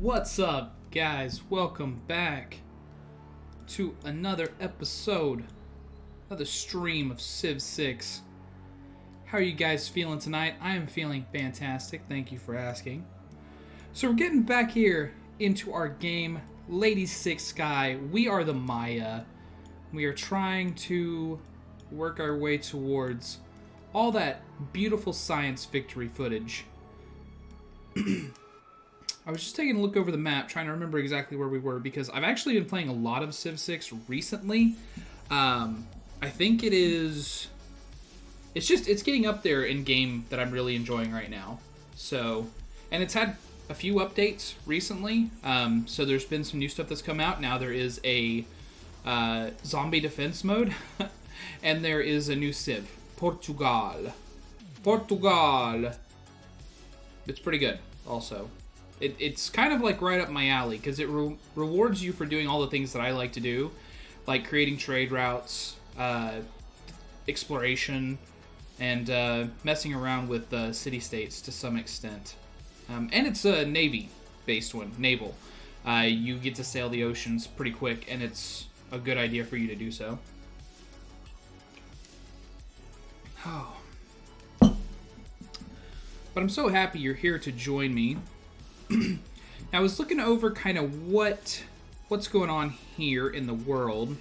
What's up, guys? Welcome back to another episode, another stream of Civ 6. How are you guys feeling tonight? I am feeling fantastic. Thank you for asking. So we're getting back here into our game, Lady Six Sky. We are the Maya. We are trying to work our way towards all that beautiful science victory footage. I was just taking a look over the map, trying to remember exactly where we were, because I've actually been playing a lot of Civ 6 recently. I think it's getting up there in game that I'm really enjoying right now. So, and it's had a few updates recently. So there's been some new stuff that's come out. Now there is a zombie defense mode, and there is a new Civ, Portugal. It's pretty good, also. It's kind of like right up my alley, because it rewards you for doing all the things that I like to do, like creating trade routes, exploration, and messing around with city-states to some extent. And it's a Navy-based one, naval. You get to sail the oceans pretty quick, and it's a good idea for you to do so. Oh. But I'm so happy you're here to join me. I was looking over kind of what's going on here in the world.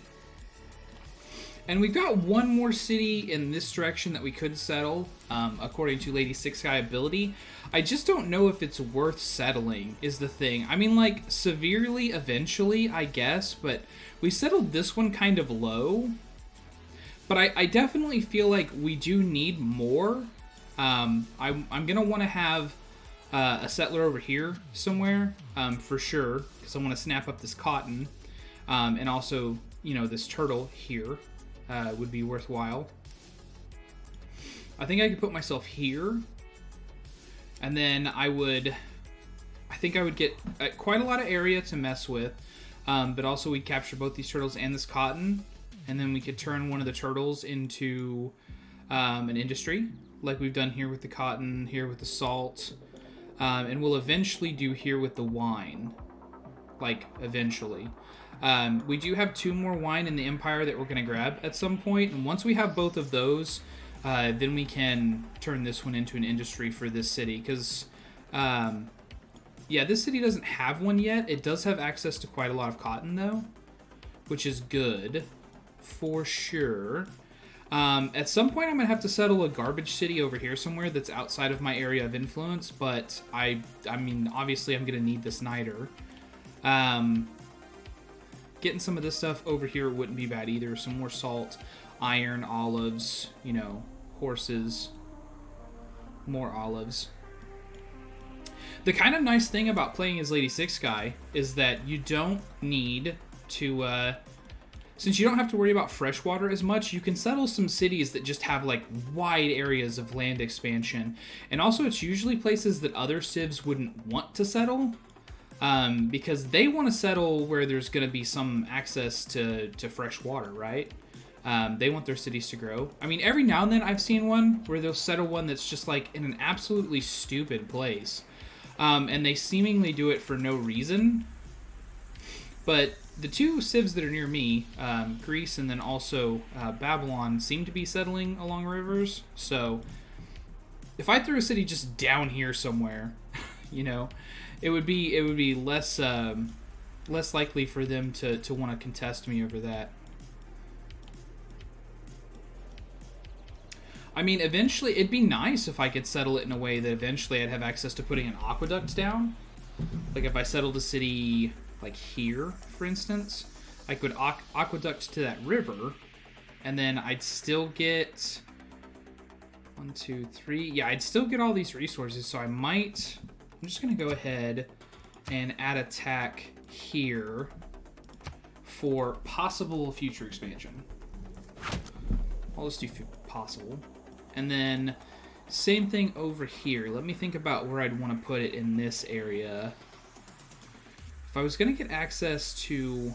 And we've got one more city in this direction that we could settle, according to Lady Six Sky ability. I just don't know if it's worth settling, is the thing. I mean, like, severely eventually, I guess, but we settled this one kind of low. But I definitely feel like we do need more. I'm going to want to have a settler over here somewhere, for sure, because I want to snap up this cotton, and also, you know, this turtle here would be worthwhile. I think I could put myself here, and then I think I would get quite a lot of area to mess with, but also we'd capture both these turtles and this cotton, and then we could turn one of the turtles into an industry, like we've done here with the cotton, here with the salt. And we'll eventually do here with the wine. Like, eventually. We do have 2 more wine in the Empire that we're going to grab at some point. And once we have both of those, then we can turn this one into an industry for this city. Because, yeah, this city doesn't have one yet. It does have access to quite a lot of cotton, though. Which is good. For sure. At some point, I'm going to have to settle a garbage city over here somewhere that's outside of my area of influence, but I mean, obviously I'm going to need this niter. Getting some of this stuff over here wouldn't be bad either. Some more salt, iron, olives, you know, horses, more olives. The kind of nice thing about playing as Lady Six Sky is that you don't need to... Since you don't have to worry about freshwater as much, you can settle some cities that just have, like, wide areas of land expansion. And also, it's usually places that other civs wouldn't want to settle, because they want to settle where there's going to be some access to fresh water, right? They want their cities to grow. I mean, every now and then I've seen one where they'll settle one that's just, like, in an absolutely stupid place. And they seemingly do it for no reason. But the 2 civs that are near me, Greece and then also Babylon, seem to be settling along rivers. So if I threw a city just down here somewhere, you know, it would be less likely for them to want to contest me over that. I mean, eventually it'd be nice if I could settle it in a way that eventually I'd have access to putting an aqueduct down. Like if I settled a city like here, for instance, I could aqueduct to that river, and then I'd still get 1, 2, 3. Yeah, I'd still get all these resources. So I'm just gonna go ahead and add a tack here for possible future expansion. I'll just do possible, and then same thing over here. Let me think about where I'd want to put it in this area. If I was going to get access to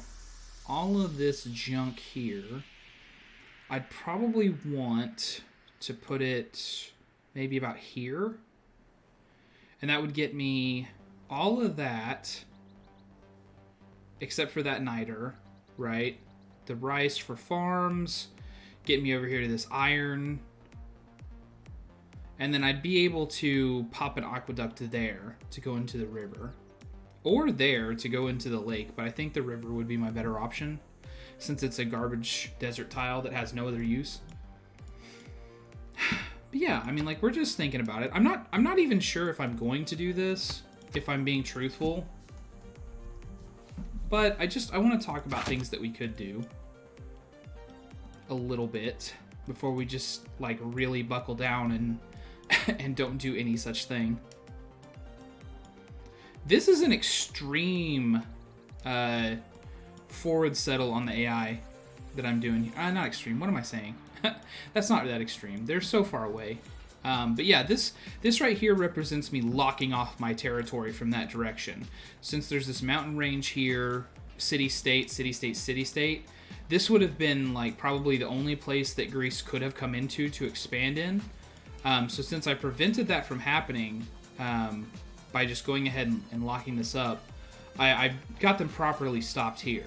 all of this junk here, I'd probably want to put it maybe about here. And that would get me all of that except for that niter, right? The rice for farms, get me over here to this iron, and then I'd be able to pop an aqueduct there to go into the river, or there to go into the lake, but I think the river would be my better option since it's a garbage desert tile that has no other use. But yeah, I mean, like, we're just thinking about it. I'm not even sure if I'm going to do this, if I'm being truthful. But I want to talk about things that we could do a little bit before we just, like, really buckle down and don't do any such thing. This is an extreme forward settle on the AI that I'm doing. Not extreme. What am I saying? That's not that extreme. They're so far away. But yeah, this right here represents me locking off my territory from that direction. Since there's this mountain range here, city-state, city-state, city-state, this would have been like probably the only place that Greece could have come into to expand in. So since I prevented that from happening by just going ahead and locking this up, I got them properly stopped here.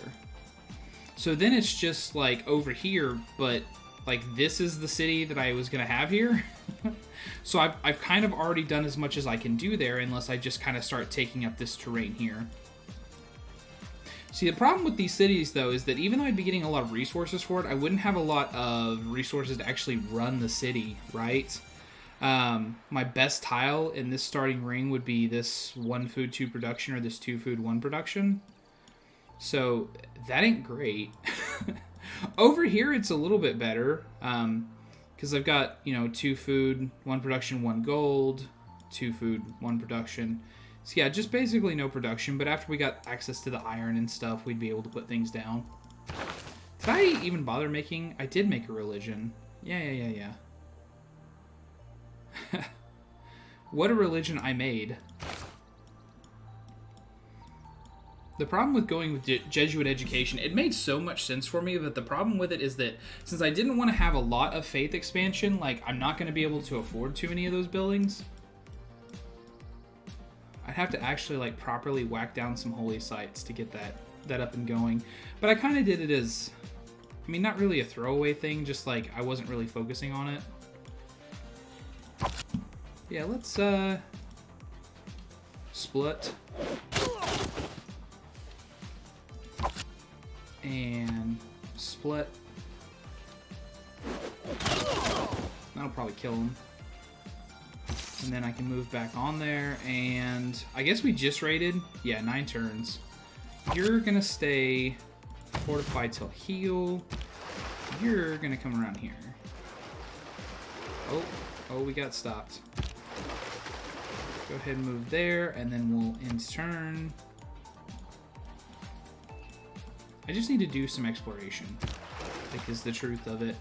So then it's just like over here, but like this is the city that I was going to have here. So I've kind of already done as much as I can do there unless I just kind of start taking up this terrain here. See, the problem with these cities, though, is that even though I'd be getting a lot of resources for it, I wouldn't have a lot of resources to actually run the city, right? My best tile in this starting ring would be this 1 food 2 production or this 2 food 1 production. So that ain't great. Over here, it's a little bit better because I've got, 2 food 1 production 1 gold, 2 food 1 production. So yeah, just basically no production, but after we got access to the iron and stuff, we'd be able to put things down. Did I even bother making? I did make a religion. Yeah. What a religion I made. The problem with going with Jesuit education, it made so much sense for me, but the problem with it is that since I didn't want to have a lot of faith expansion, like, I'm not going to be able to afford too many of those buildings. I'd have to actually, like, properly whack down some holy sites to get that up and going. But I kind of did it as, I mean, not really a throwaway thing, just, like, I wasn't really focusing on it. Yeah, let's, split. And split. That'll probably kill him. And then I can move back on there, and I guess we just raided. Yeah, 9 turns. You're gonna stay fortified till heal. You're gonna come around here. Oh, we got stopped. Go ahead and move there, and then we'll end turn. I just need to do some exploration, like, is the truth of it.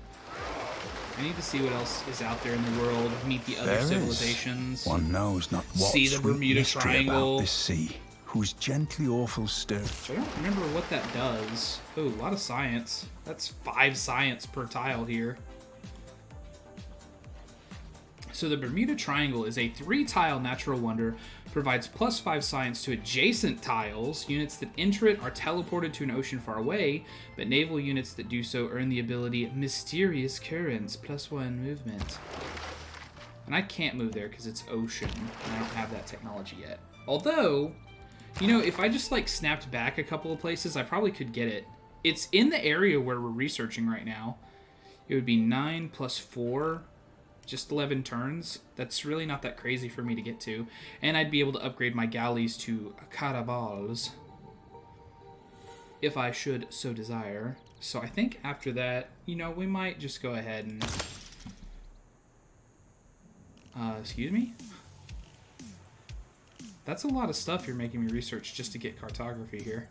I need to see what else is out there in the world, meet the other civilizations. One knows not what see the Bermuda Triangle. About this sea, whose gently awful stir. So I don't remember what that does. Oh, a lot of science. That's 5 science per tile here. So the Bermuda Triangle is a 3-tile natural wonder, provides +5 science to adjacent tiles. Units that enter it are teleported to an ocean far away, but naval units that do so earn the ability Mysterious Currents, +1 movement. And I can't move there because it's ocean, and I don't have that technology yet. Although, if I just, like, snapped back a couple of places, I probably could get it. It's in the area where we're researching right now. It would be 9 + 4... just 11 turns. That's really not that crazy for me to get to. And I'd be able to upgrade my galleys to caravals if I should so desire. So I think after that, we might just go ahead and... excuse me? That's a lot of stuff you're making me research just to get cartography here.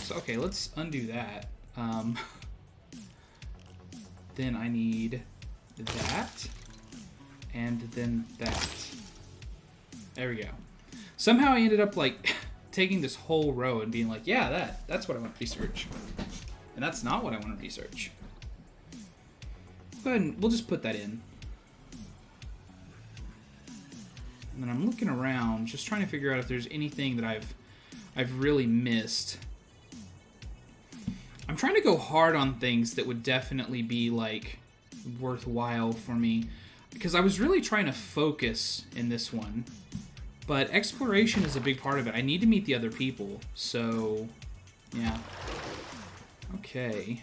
So, okay, let's undo that. Then I need... that, and then that. There we go. Somehow I ended up, like, taking this whole row and being like, yeah, that's what I want to research. And that's not what I want to research. Go ahead and we'll just put that in. And then I'm looking around, just trying to figure out if there's anything that I've I've really missed. I'm trying to go hard on things that would definitely be, like, worthwhile for me. Because I was really trying to focus in this one. But exploration is a big part of it. I need to meet the other people. So, yeah. Okay.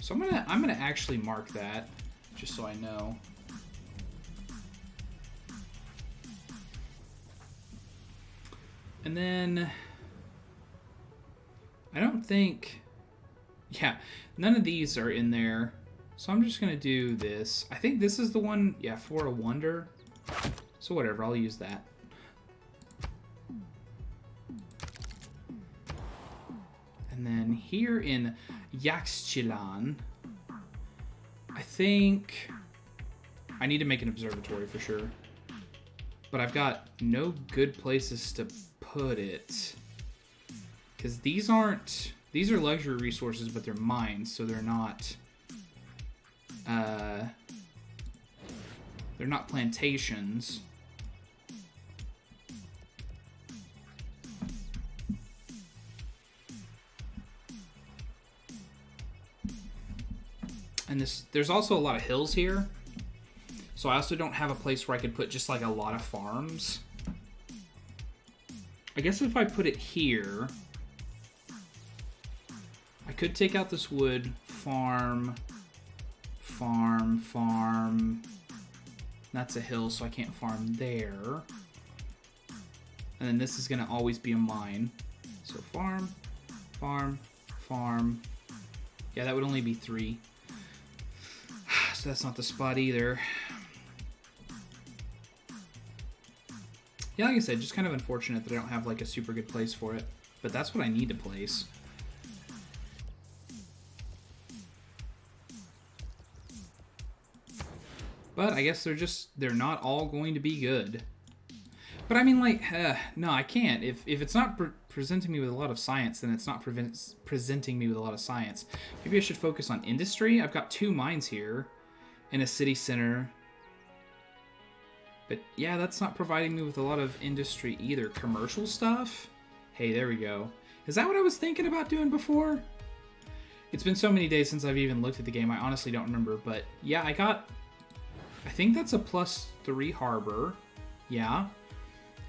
So I'm gonna actually mark that, just so I know. And then I don't think, yeah, none of these are in there. So I'm just gonna do this. I think this is the one, yeah, for a wonder. So whatever, I'll use that. And then here in Yaxchilan, I think I need to make an observatory for sure. But I've got no good places to put it. Because these are luxury resources, but they're mines, so they're not plantations. And there's also a lot of hills here. So I also don't have a place where I could put just like a lot of farms. I guess if I put it here, I could take out this wood, farm. That's a hill, so I can't farm there. And then this is going to always be a mine. So farm. Yeah, that would only be 3. So that's not the spot either. Yeah, like I said, just kind of unfortunate that I don't have like a super good place for it. But that's what I need to place. But I guess they're not all going to be good. But I mean, like, no, I can't. If it's not presenting me with a lot of science, then it's not presenting me with a lot of science. Maybe I should focus on industry. I've got 2 mines here in a city center. But yeah, that's not providing me with a lot of industry either. Commercial stuff? Hey, there we go. Is that what I was thinking about doing before? It's been so many days since I've even looked at the game, I honestly don't remember. But yeah, I think that's a +3 harbor. Yeah.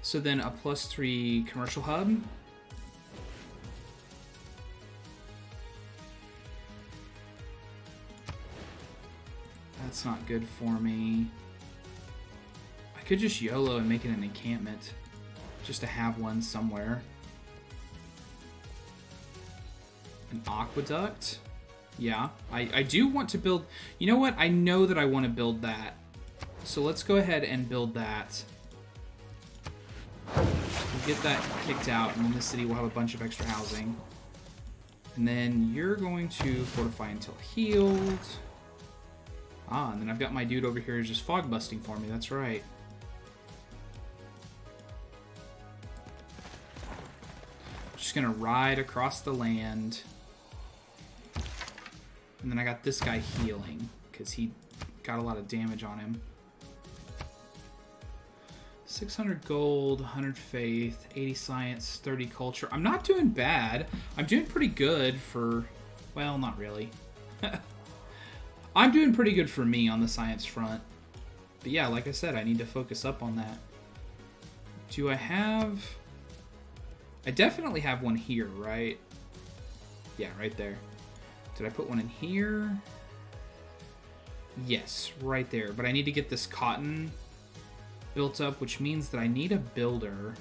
So then a +3 commercial hub. That's not good for me. I could just YOLO and make it an encampment. Just to have one somewhere. An aqueduct. Yeah. I do want to build... You know what? I know that I want to build that. So let's go ahead and build that. We'll get that kicked out, and then the city will have a bunch of extra housing. And then you're going to fortify until healed. Ah, and then I've got my dude over here just fog busting for me. That's right. Just gonna ride across the land. And then I got this guy healing, because he got a lot of damage on him. 600 gold, 100 faith, 80 science, 30 culture. I'm not doing bad. I'm doing pretty good for... Well, not really. I'm doing pretty good for me on the science front. But yeah, like I said, I need to focus up on that. Do I have... I definitely have one here, right? Yeah, right there. Did I put one in here? Yes, right there. But I need to get this cotton built up, which means that I need a builder.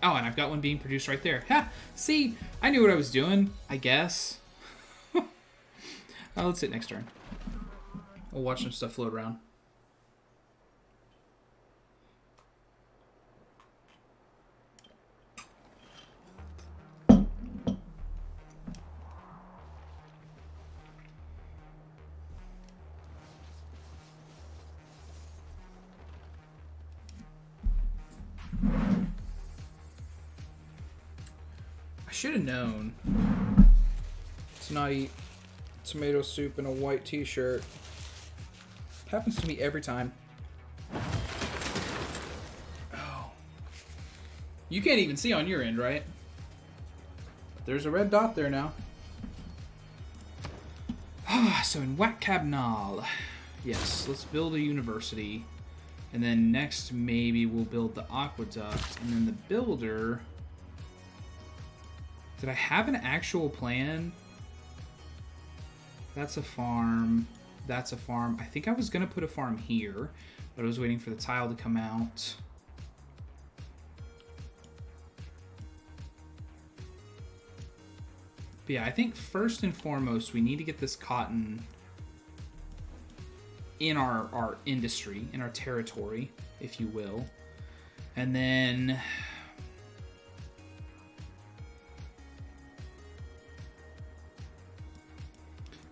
Oh, and I've got one being produced right there. Ha! See? I knew what I was doing, I guess. Let's hit next turn. We'll watch some stuff float around. I should have known to not eat tomato soup in a white t-shirt. Happens to me every time. Oh. You can't even see on your end, right? There's a red dot there now. So in Wat Cabnal, yes, let's build a university. And then next, maybe we'll build the aqueduct. And then the builder... Did I have an actual plan? That's a farm. That's a farm. I think I was going to put a farm here, but I was waiting for the tile to come out. But yeah, I think first and foremost, we need to get this cotton in our industry, in our territory, if you will. And then...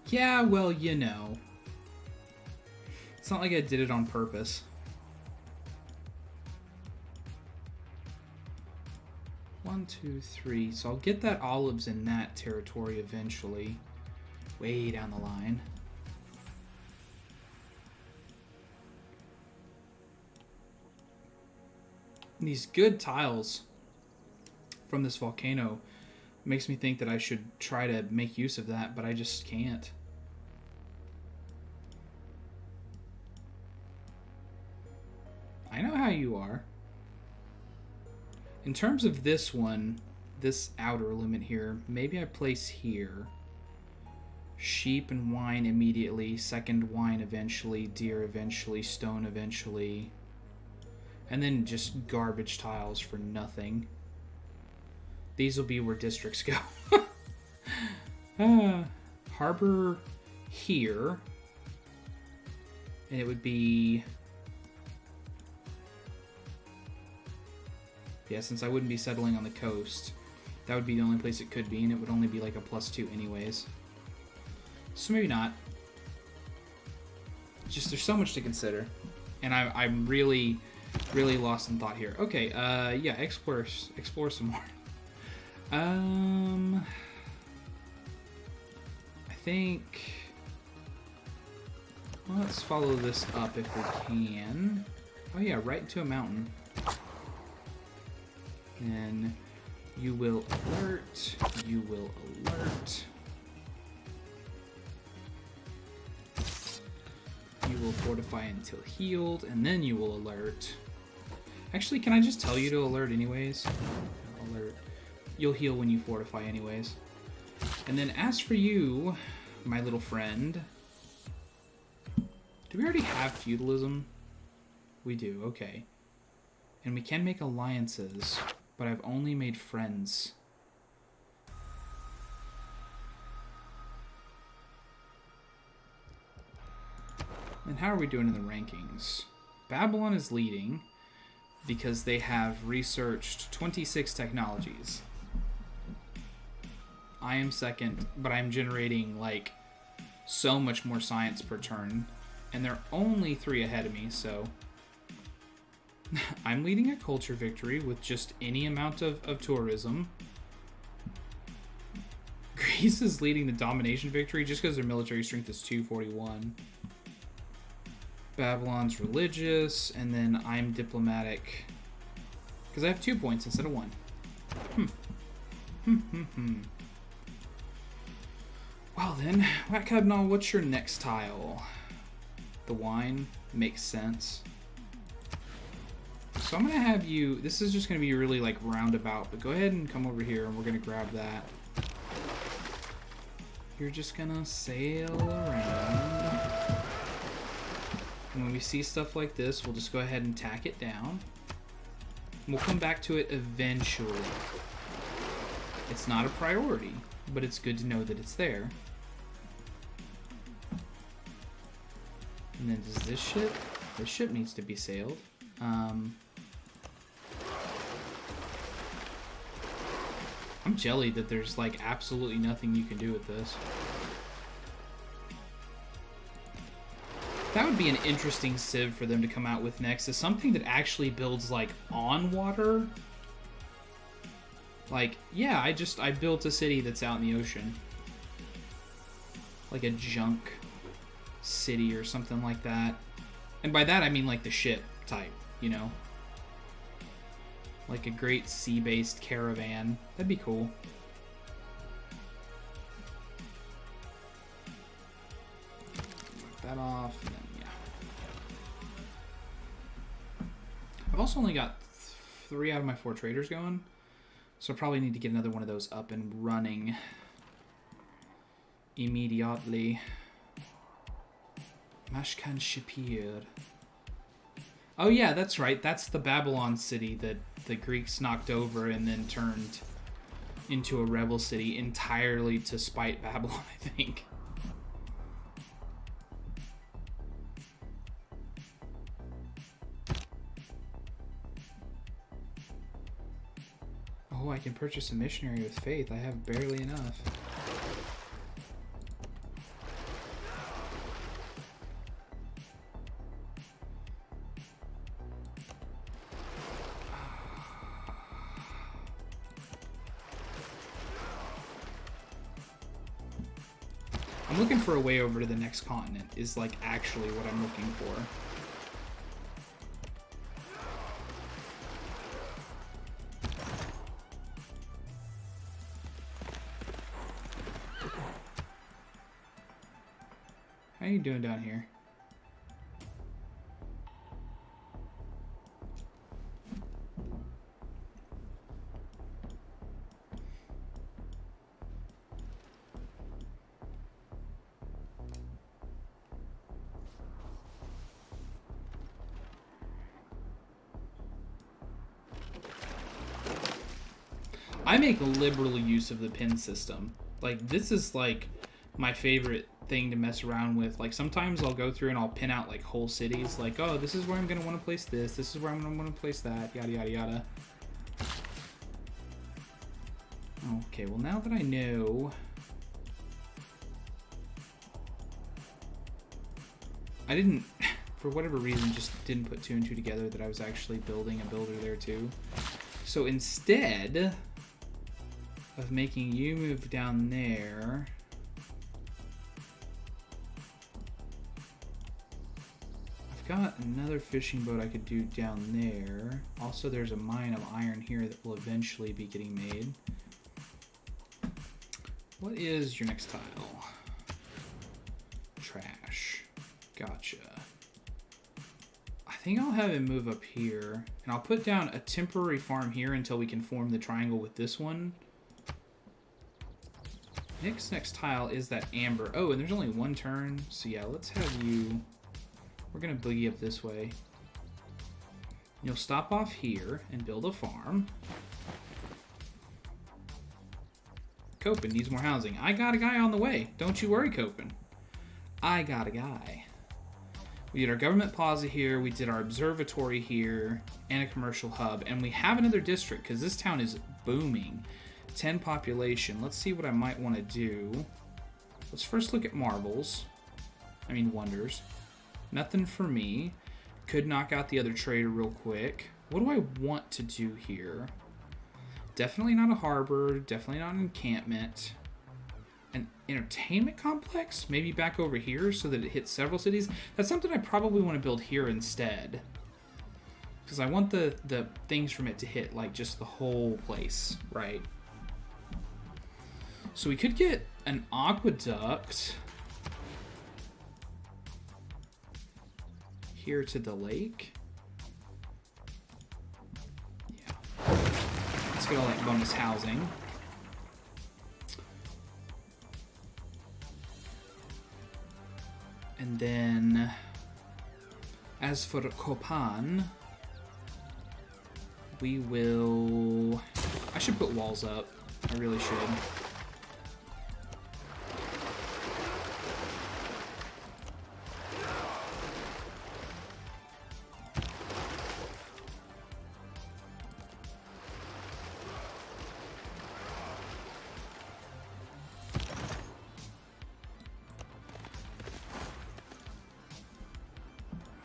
Yeah, well, you know. It's not like I did it on purpose. One, two, three. So I'll get that olives in that territory eventually. Way down the line. These good tiles from this volcano makes me think that I should try to make use of that, but I just can't. I know how you are. In terms of this one, this outer limit here, maybe I place here. Sheep and wine immediately, second wine eventually, deer eventually, stone eventually. And then just garbage tiles for nothing. These will be where districts go. Harbor here. And it would be... Yeah, since I wouldn't be settling on the coast, that would be the only place it could be, and it would only be like a +2 anyways. So maybe not. Just there's so much to consider. And I'm really, really lost in thought here. Okay, yeah, explore some more. I think... Well, let's follow this up if we can. Oh yeah, right into a mountain. And you will alert. You will alert. You will fortify until healed, and then you will alert. Actually, can I just tell you to alert anyways? Alert. You'll heal when you fortify anyways. And then as for you, my little friend... Do we already have feudalism? We do, okay. And we can make alliances, but I've only made friends. And how are we doing in the rankings? Babylon is leading because they have researched 26 technologies. I am second, but I'm generating like so much more science per turn, and they're only 3 ahead of me, so I'm leading a culture victory with just any amount of tourism. Greece is leading the domination victory just because their military strength is 241. Babylon's religious, and then I'm diplomatic because I have 2 points instead of 1. Well then, Wat Cabnal, what's your next tile? The wine makes sense. So I'm going to have you... This is just going to be really, like, roundabout. But go ahead and come over here, and we're going to grab that. You're just going to sail around. And when we see stuff like this, we'll just go ahead and tack it down. And we'll come back to it eventually. It's not a priority, but it's good to know that it's there. And then does this ship? This ship needs to be sailed. I'm jelly that there's like absolutely nothing you can do with this. That would be an interesting civ for them to come out with next, is something that actually builds like on water. Like, yeah, I built a city that's out in the ocean. Like a junk city or something like that. And by that I mean like the ship type, you know. Like a great sea-based caravan. That'd be cool. Knock that off, and then, yeah. I've also only got 3 out of my 4 traders going, so I probably need to get another one of those up and running immediately. Mashkan Shapir. Oh yeah, that's right. That's the Babylon city that the Greeks knocked over and then turned into a rebel city entirely to spite Babylon, I think. Oh, I can purchase a missionary with faith. I have barely enough. I'm looking for a way over to the next continent is like actually what I'm looking for. How you doing down here? I make liberal use of the pin system. Like, this is like my favorite thing to mess around with. Like, sometimes I'll go through and I'll pin out like whole cities. Like, oh, this is where I'm going to want to place this. This is where I'm going to want to place that. Yada, yada, yada. Okay, well, now that I know... I didn't, for whatever reason, just didn't put 2 and 2 together that I was actually building a builder there too. So instead of making you move down there, I've got another fishing boat I could do down there. Also, there's a mine of iron here that will eventually be getting made. What is your next tile? Trash. Gotcha. I think I'll have him move up here, and I'll put down a temporary farm here until we can form the triangle with this one. Nick's next tile is that amber. Oh, and there's only 1 turn, so yeah, let's have you... We're gonna boogie up this way. You'll stop off here and build a farm. Copen needs more housing. I got a guy on the way. Don't you worry, Copen. I got a guy. We did our government plaza here, we did our observatory here, and a commercial hub, and we have another district because this town is booming. 10 population. Let's see what I might want to do. Let's first look at marvels. I mean wonders. Nothing for me. Could knock out the other trader real quick. What do I want to do here? Definitely not a harbor, definitely not an encampment. An entertainment complex? Maybe back over here so that it hits several cities? That's something I probably want to build here instead. Because I want the things from it to hit like just the whole place, right? So we could get an aqueduct here to the lake. Yeah. Let's get all that bonus housing. And then, as for Copan, we will... I should put walls up. I really should.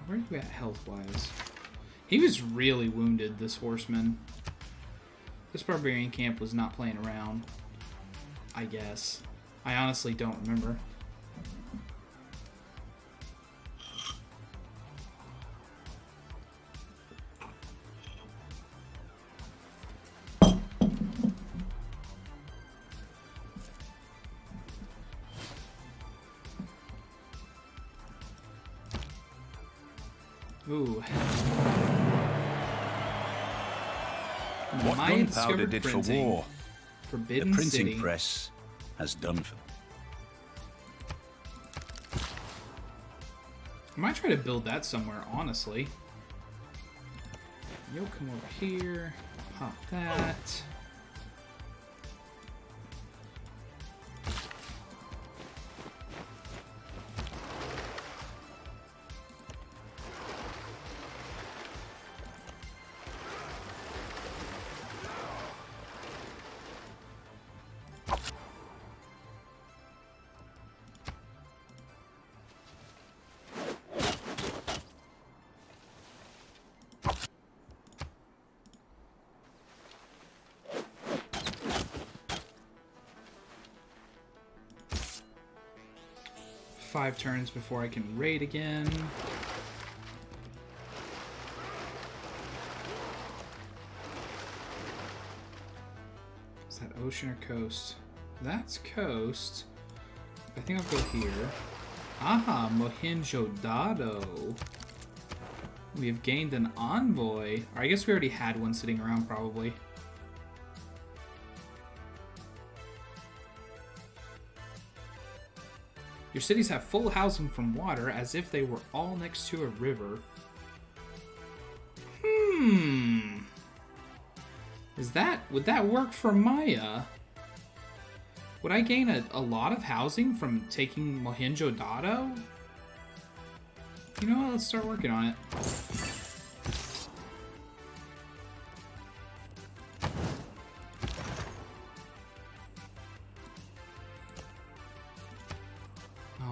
Where are you at health-wise? He was really wounded, this horseman. This barbarian camp was not playing around, I guess. I honestly don't remember. Ooh. What Mayan gunpowder discovered did for printing. war, Forbidden the printing City. press has done for. I might try to build that somewhere, honestly. You'll come over here. Pop that. Five turns before I can raid again. Is that ocean or coast? That's coast. I think I'll go here. Aha, Mohenjo-Daro. We have gained an envoy. Or I guess we already had one sitting around, probably. Your cities have full housing from water as if they were all next to a river. Would that work for Maya? Would I gain a lot of housing from taking Mohenjo-Daro? You know what, let's start working on it.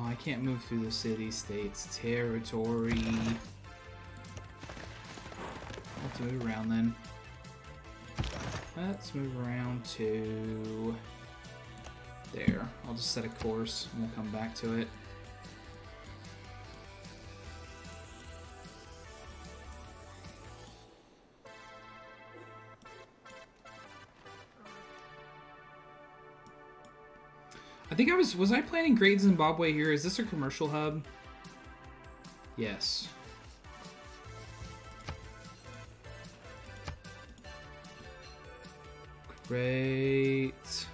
I can't move through the city-state's territory. Let's move around then. Let's move around to there. I'll just set a course and we'll come back to it. I think was I planning Great Zimbabwe here? Is this a commercial hub? Yes. Great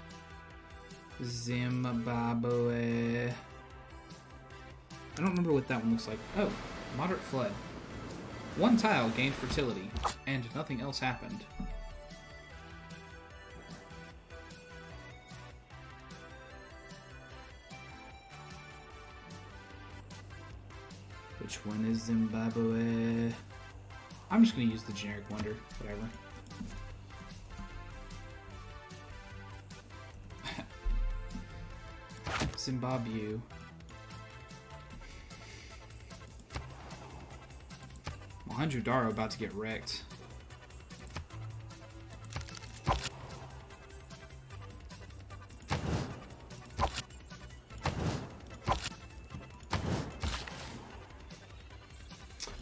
Zimbabwe. I don't remember what that one looks like. Oh, moderate flood. One tile gained fertility, and nothing else happened. Which one is Zimbabwe? I'm just going to use the generic wonder, whatever. Zimbabwe. Mohenjo-Daro about to get wrecked.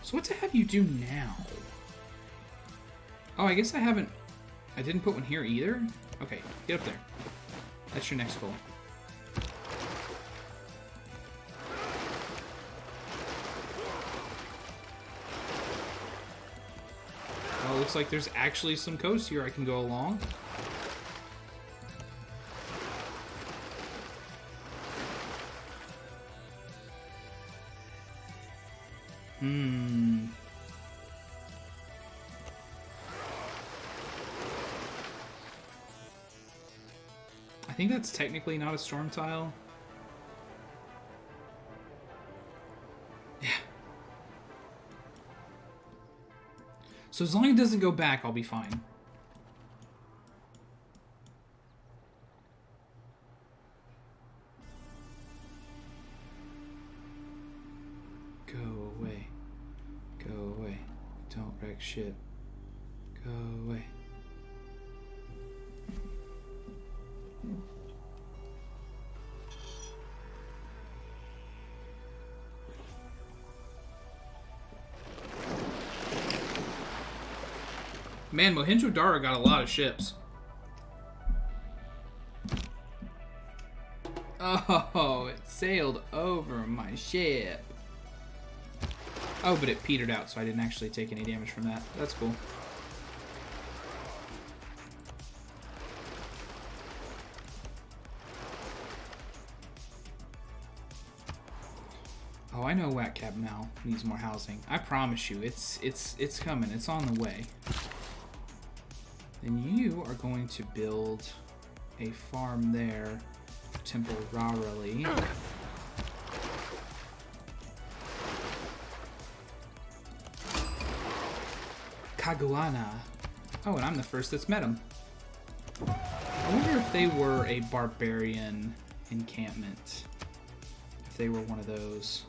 So what to have you do now? Oh, I guess I didn't put one here either? Okay, get up there. That's your next goal. Oh, looks like there's actually some coast here I can go along. I think that's technically not a storm tile. Yeah. So as long as it doesn't go back, I'll be fine. Go away. Go away. Don't wreck shit. Go away. Man, Mohenjo-Daro got a lot of ships. Oh, it sailed over my ship. Oh, but it petered out, so I didn't actually take any damage from that. That's cool. Oh, I know Whack Cab now needs more housing. I promise you, it's coming. It's on the way. Then you are going to build a farm there temporarily. Kaguana. Oh, and I'm the first that's met him. I wonder if they were a barbarian encampment. If they were one of those.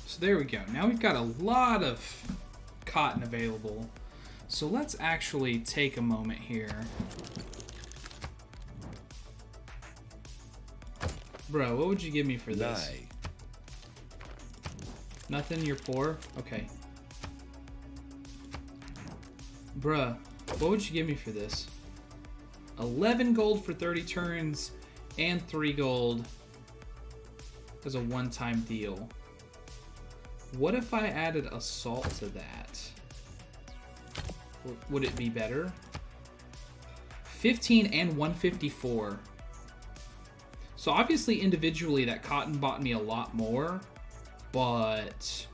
So there we go. Now we've got a lot of cotton available. So let's actually take a moment here. Bro, what would you give me for this? Lie. Nothing? You're poor? Okay. Bruh, what would you give me for this? 11 gold for 30 turns and 3 gold as a one-time deal. What if I added assault to that? Would it be better? 15 and 154. So obviously individually that cotton bought me a lot more, but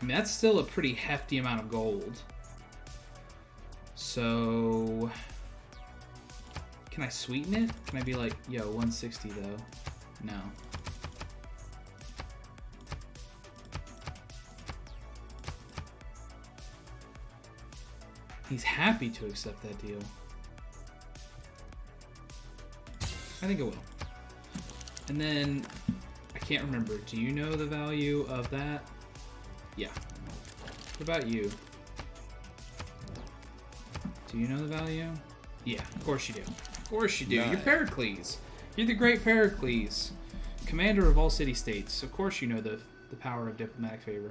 I mean that's still a pretty hefty amount of gold. So can I sweeten it? Can I be like, yo, 160 though? No. He's happy to accept that deal. I think it will. And then, I can't remember. Do you know the value of that? Yeah. What about you? Do you know the value? Yeah, of course you do. Of course you do. Nice. You're Pericles. You're the great Pericles. Commander of all city-states. Of course you know the power of diplomatic favor.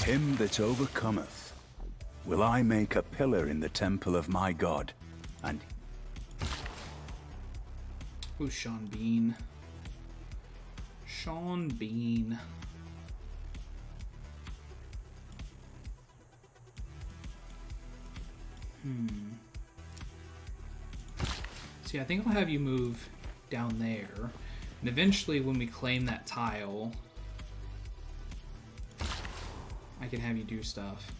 Him that overcometh will I make a pillar in the temple of my God, and Ooh, Sean Bean. Sean Bean. See, I think I'll have you move down there. And eventually when we claim that tile, I can have you do stuff.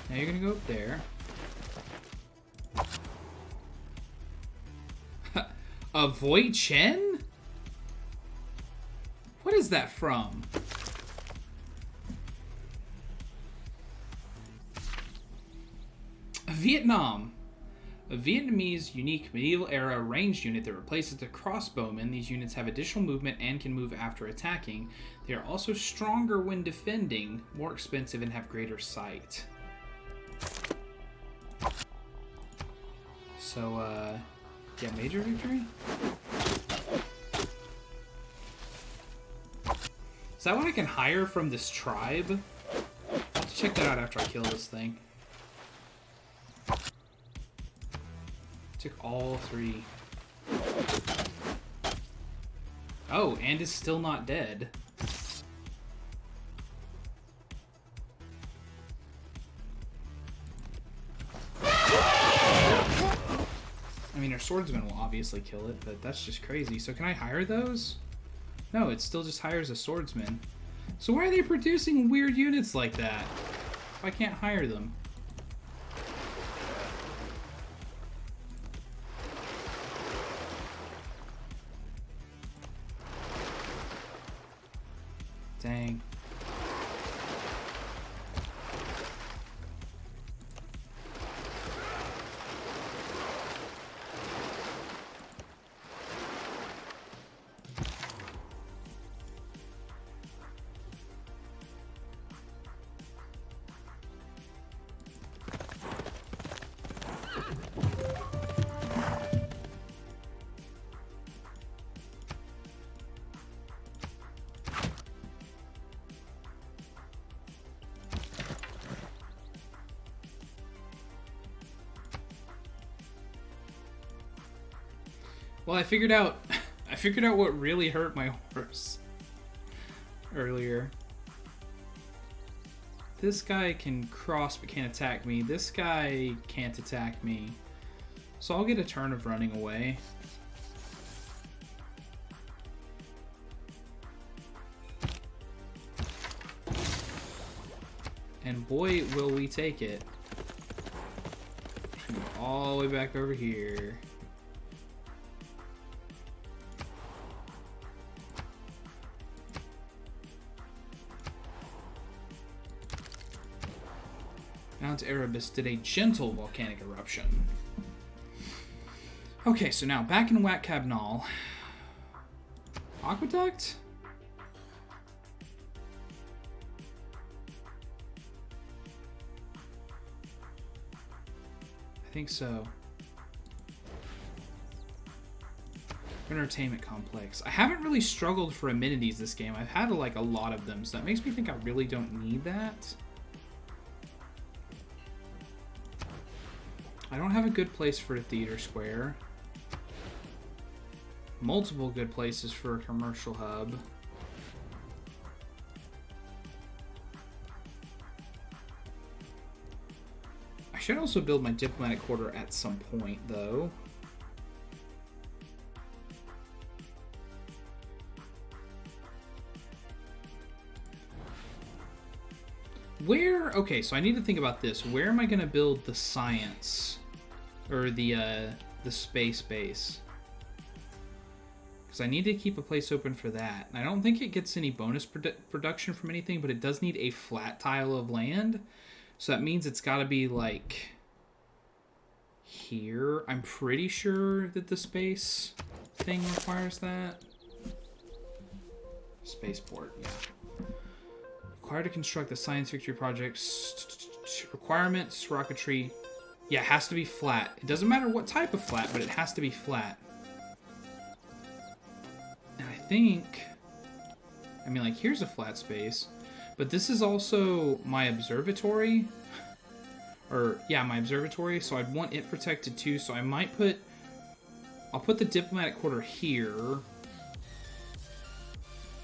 Now you're gonna go up there. Avoid Chen? What is that from? Vietnam. A Vietnamese unique medieval era ranged unit that replaces the crossbowmen. These units have additional movement and can move after attacking. They are also stronger when defending, more expensive, and have greater sight. So, yeah, major victory? Is that what I can hire from this tribe? I'll have to check that out after I kill this thing. Took all 3. Oh, and is still not dead. I mean, her swordsman will obviously kill it, but that's just crazy. So can I hire those? No, it still just hires a swordsman. So why are they producing weird units like that? If I can't hire them. Dang. Well, I figured out what really hurt my horse earlier. This guy can cross but can't attack me. This guy can't attack me. So I'll get a turn of running away. And boy, will we take it. Go all the way back over here. Mount Erebus did a gentle volcanic eruption. Okay, so now back in Wat Cabnal. Aqueduct? I think so. Entertainment complex. I haven't really struggled for amenities this game. I've had like a lot of them, so that makes me think I really don't need that. I don't have a good place for a theater square. Multiple good places for a commercial hub. I should also build my diplomatic quarter at some point, though. Where... Okay, so I need to think about this. Where am I going to build the science? Or the space base? Because I need to keep a place open for that. And I don't think it gets any bonus production from anything, but it does need a flat tile of land. So that means it's got to be, like, here. I'm pretty sure that the space thing requires that. Spaceport, yeah. Required to construct the science victory projects. Requirements, rocketry. Yeah, it has to be flat. It doesn't matter what type of flat, but it has to be flat. And I think... I mean, like, here's a flat space. But this is also my observatory. Or, yeah, my observatory. So I'd want it protected too. So I might put... I'll put the diplomatic quarter here.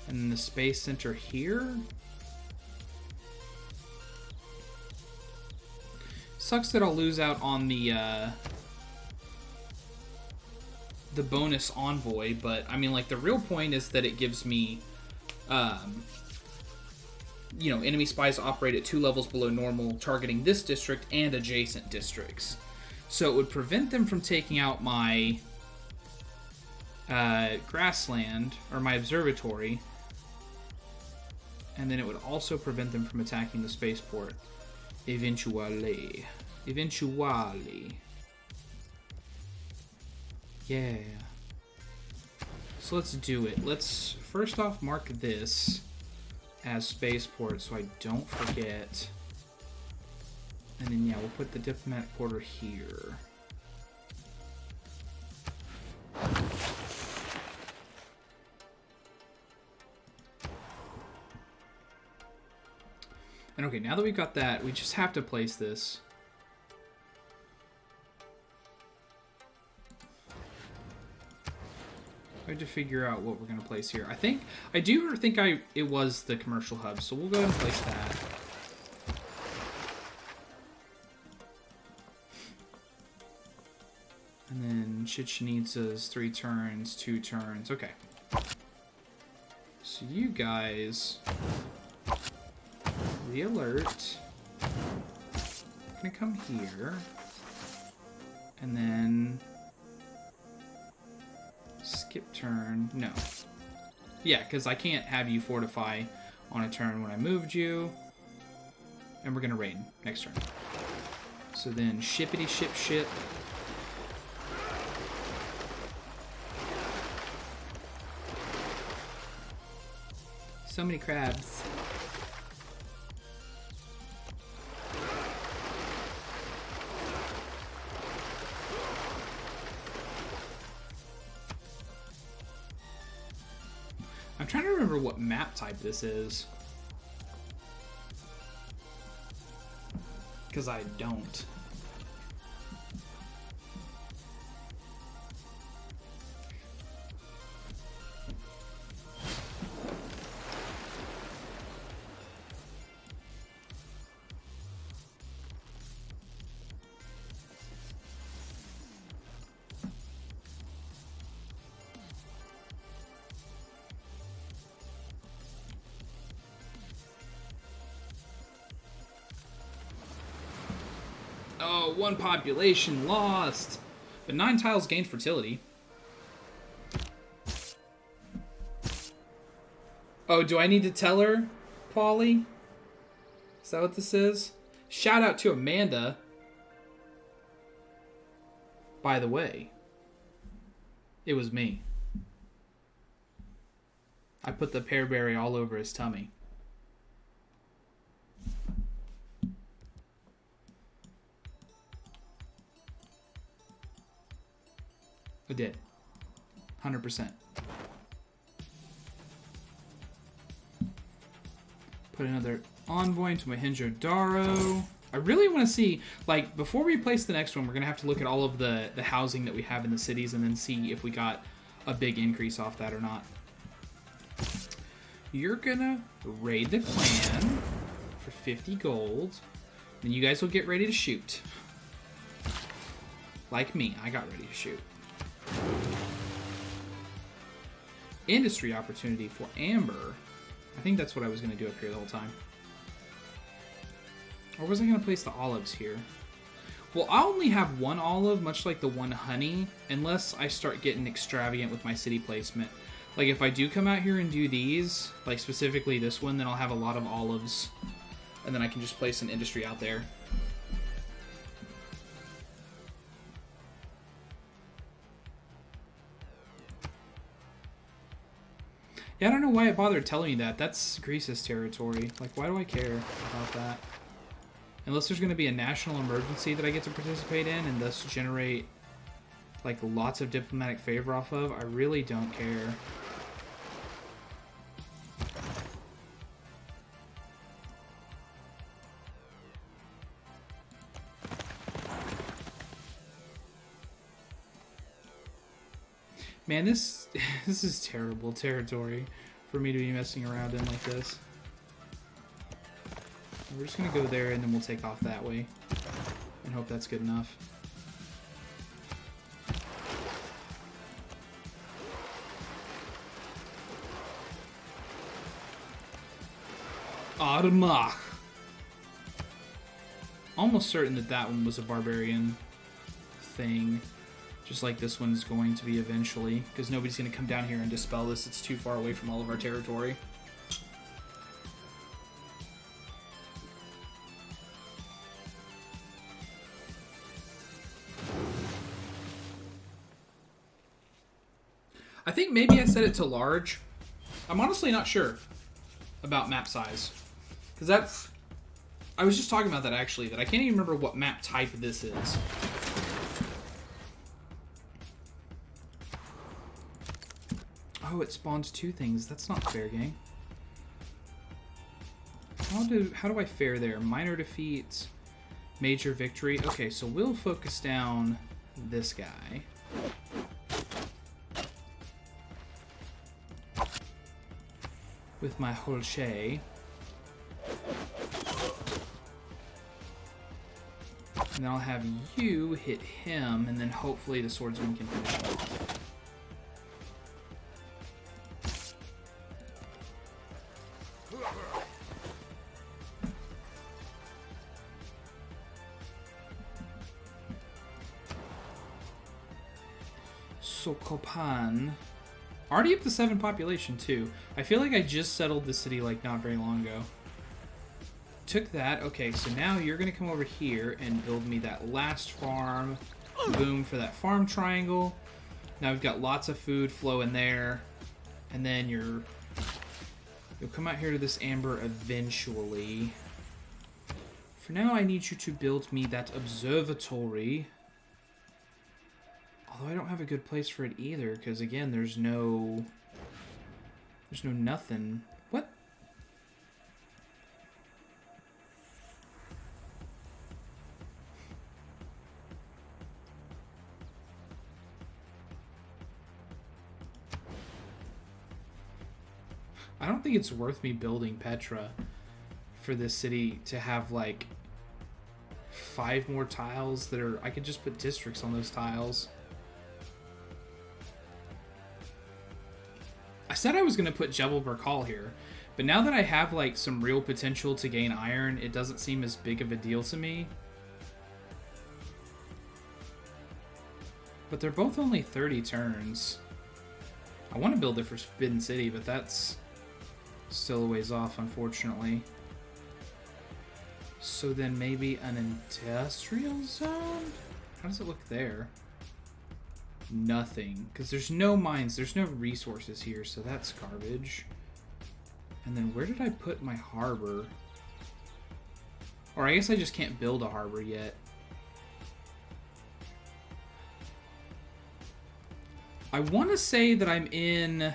And then the space center here. Sucks that I'll lose out on the bonus envoy, but I mean, like, the real point is that it gives me, you know, enemy spies operate at 2 levels below normal, targeting this district and adjacent districts. So it would prevent them from taking out my grassland, or my observatory, and then it would also prevent them from attacking the spaceport. Eventually. Yeah. So let's do it. Let's first off mark this as spaceport so I don't forget. And then, yeah, we'll put the diplomatic quarter here. And okay, now that we've got that, we just have to place this. I have to figure out what we're going to place here. I do think it was the commercial hub, so we'll go ahead and place that. And then Chichen Itza's 3 turns, 2 turns. Okay. So you guys... The alert. Gonna come here. And then... Skip turn. No. Yeah, because I can't have you fortify on a turn when I moved you. And we're gonna raid next turn. So then shippity ship ship. So many crabs. I'm trying to remember what map type this is. Because I don't. Oh, 1 population lost. But 9 tiles gained fertility. Oh, do I need to tell her, Polly? Is that what this is? Shout out to Amanda. By the way, it was me. I put the pearberry all over his tummy. I did. 100%. Put another envoy into Mohenjo-Daro. I really want to see, like, before we place the next one, we're going to have to look at all of the housing that we have in the cities and then see if we got a big increase off that or not. You're going to raid the clan for 50 gold. Then you guys will get ready to shoot. Like me, I got ready to shoot. Industry opportunity for Amber. I think that's what I was going to do up here the whole time. Or was I going to place the olives here? Well, I only have 1 olive, much like the 1 honey, unless I start getting extravagant with my city placement. Like, if I do come out here and do these, like specifically this one, then I'll have a lot of olives. And then I can just place an industry out there. Yeah, I don't know why it bothered telling me that. That's Greece's territory. Like, why do I care about that? Unless there's going to be a national emergency that I get to participate in and thus generate, like, lots of diplomatic favor off of, I really don't care. Man, this is terrible territory for me to be messing around in like this. We're just going to go there and then we'll take off that way. And hope that's good enough. Armagh. Almost certain that that one was a barbarian thing. Just like this one's going to be eventually. Because nobody's going to come down here and dispel this. It's too far away from all of our territory. I think maybe I set it to large. I'm honestly not sure about map size. Because that's... I was just talking about that actually. That I can't even remember what map type this is. Oh, it spawns 2 things. That's not fair, gang. How do I fare there? Minor defeats, major victory. Okay, so we'll focus down this guy. With my Holshay. And then I'll have you hit him, and then hopefully the swordsman can finish him off. Sokopan. Already up to 7 population, too. I feel like I just settled the city, like, not very long ago. Took that. Okay, so now you're going to come over here and build me that last farm. Boom for that farm triangle. Now we've got lots of food flowing there. And then you'll come out here to this amber eventually. For now, I need you to build me that observatory. Although I don't have a good place for it either, because again, there's no nothing. What? I don't think it's worth me building Petra for this city to have like 5 more tiles that are... I could just put districts on those tiles. I said I was going to put Jebel Barkal here, but now that I have like some real potential to gain iron, it doesn't seem as big of a deal to me. But they're both only 30 turns. I want to build it for Forbidden City, but that's still a ways off, unfortunately. So then maybe an industrial zone? How does it look there? Nothing, because there's no mines, there's no resources here, so that's garbage. And then where did I put my harbor? Or I guess I just can't build a harbor yet. I want to say that I'm in...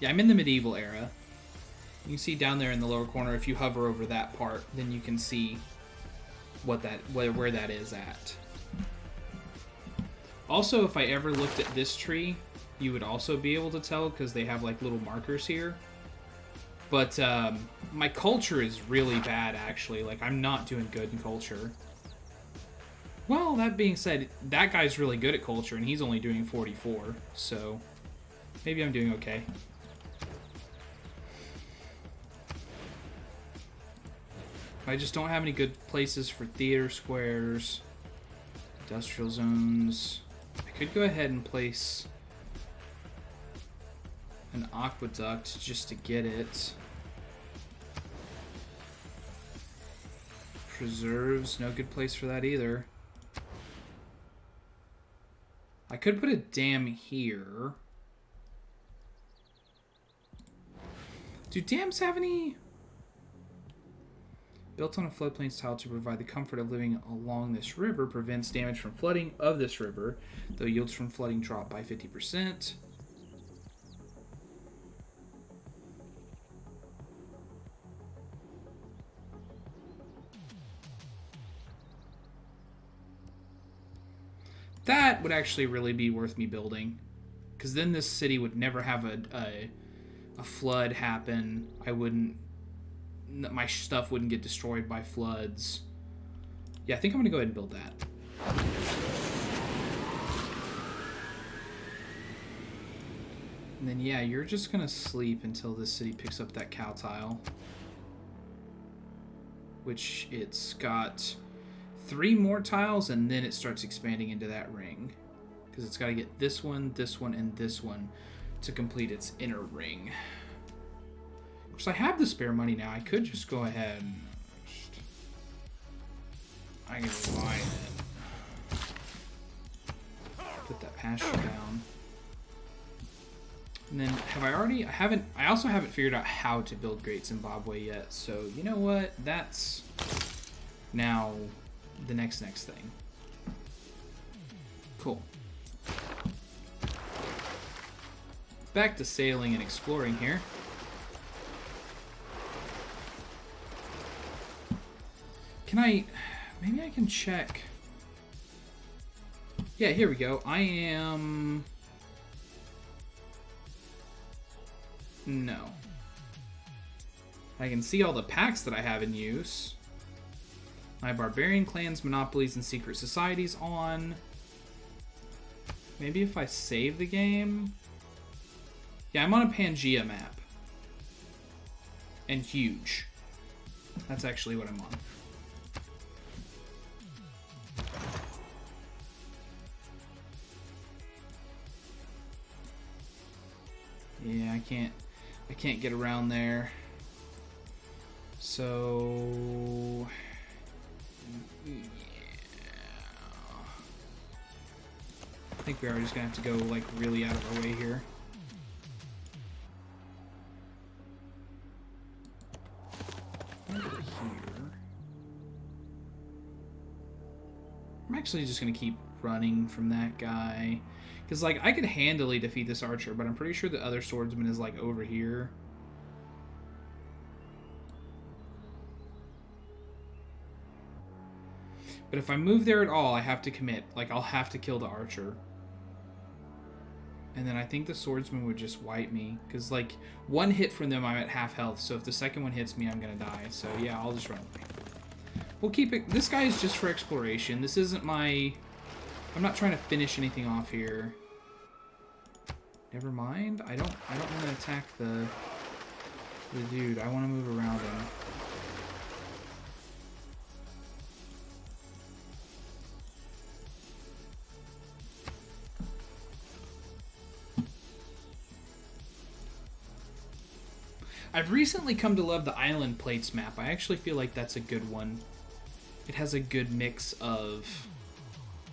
Yeah, I'm in the medieval era. You can see down there in the lower corner, if you hover over that part, then you can see what where that is at. Also, if I ever looked at this tree, you would also be able to tell because they have like little markers here. But my culture is really bad, actually. Like, I'm not doing good in culture. Well, that being said, that guy's really good at culture, and he's only doing 44. So, maybe I'm doing okay. I just don't have any good places for theater squares, industrial zones. I could go ahead and place an aqueduct just to get it. Preserves, no good place for that either. I could put a dam here. Do dams have any? Built on a floodplain style to provide the comfort of living along this river, prevents damage from flooding of this river, though yields from flooding drop by 50%. That would actually really be worth me building, because then this city would never have a flood happen. My stuff wouldn't get destroyed by floods. Yeah, I think I'm gonna go ahead and build that. And then yeah, you're just gonna sleep until this city picks up that cow tile, which it's got 3 more tiles, and then it starts expanding into that ring, because it's got to get this one, and this one to complete its inner ring. Of course, I have the spare money now. I could just go ahead and I can buy it. Put that pasture down. And then I also haven't figured out how to build Great Zimbabwe yet. So you know what? That's now the next thing. Cool. Back to sailing and exploring here. Maybe I can check. Yeah, here we go. No. I can see all the packs that I have in use. My barbarian clans, monopolies, and secret societies on. Maybe if I save the game. Yeah, I'm on a Pangea map. And huge. That's actually what I'm on. Yeah, I can't get around there. So yeah. I think we are just gonna have to go like really out of our way here. Over here. I'm actually just gonna keep running from that guy. Because, like, I could handily defeat this archer, but I'm pretty sure the other swordsman is, like, over here. But if I move there at all, I have to commit. Like, I'll have to kill the archer. And then I think the swordsman would just wipe me. Because, like, one hit from them, I'm at half health. So if the second one hits me, I'm going to die. So, yeah, I'll just run away. We'll keep it... This guy is just for exploration. This isn't my... I'm not trying to finish anything off here. Never mind. I don't want to attack the dude. I want to move around him. I've recently come to love the Island Plates map. I actually feel like that's a good one. It has a good mix of,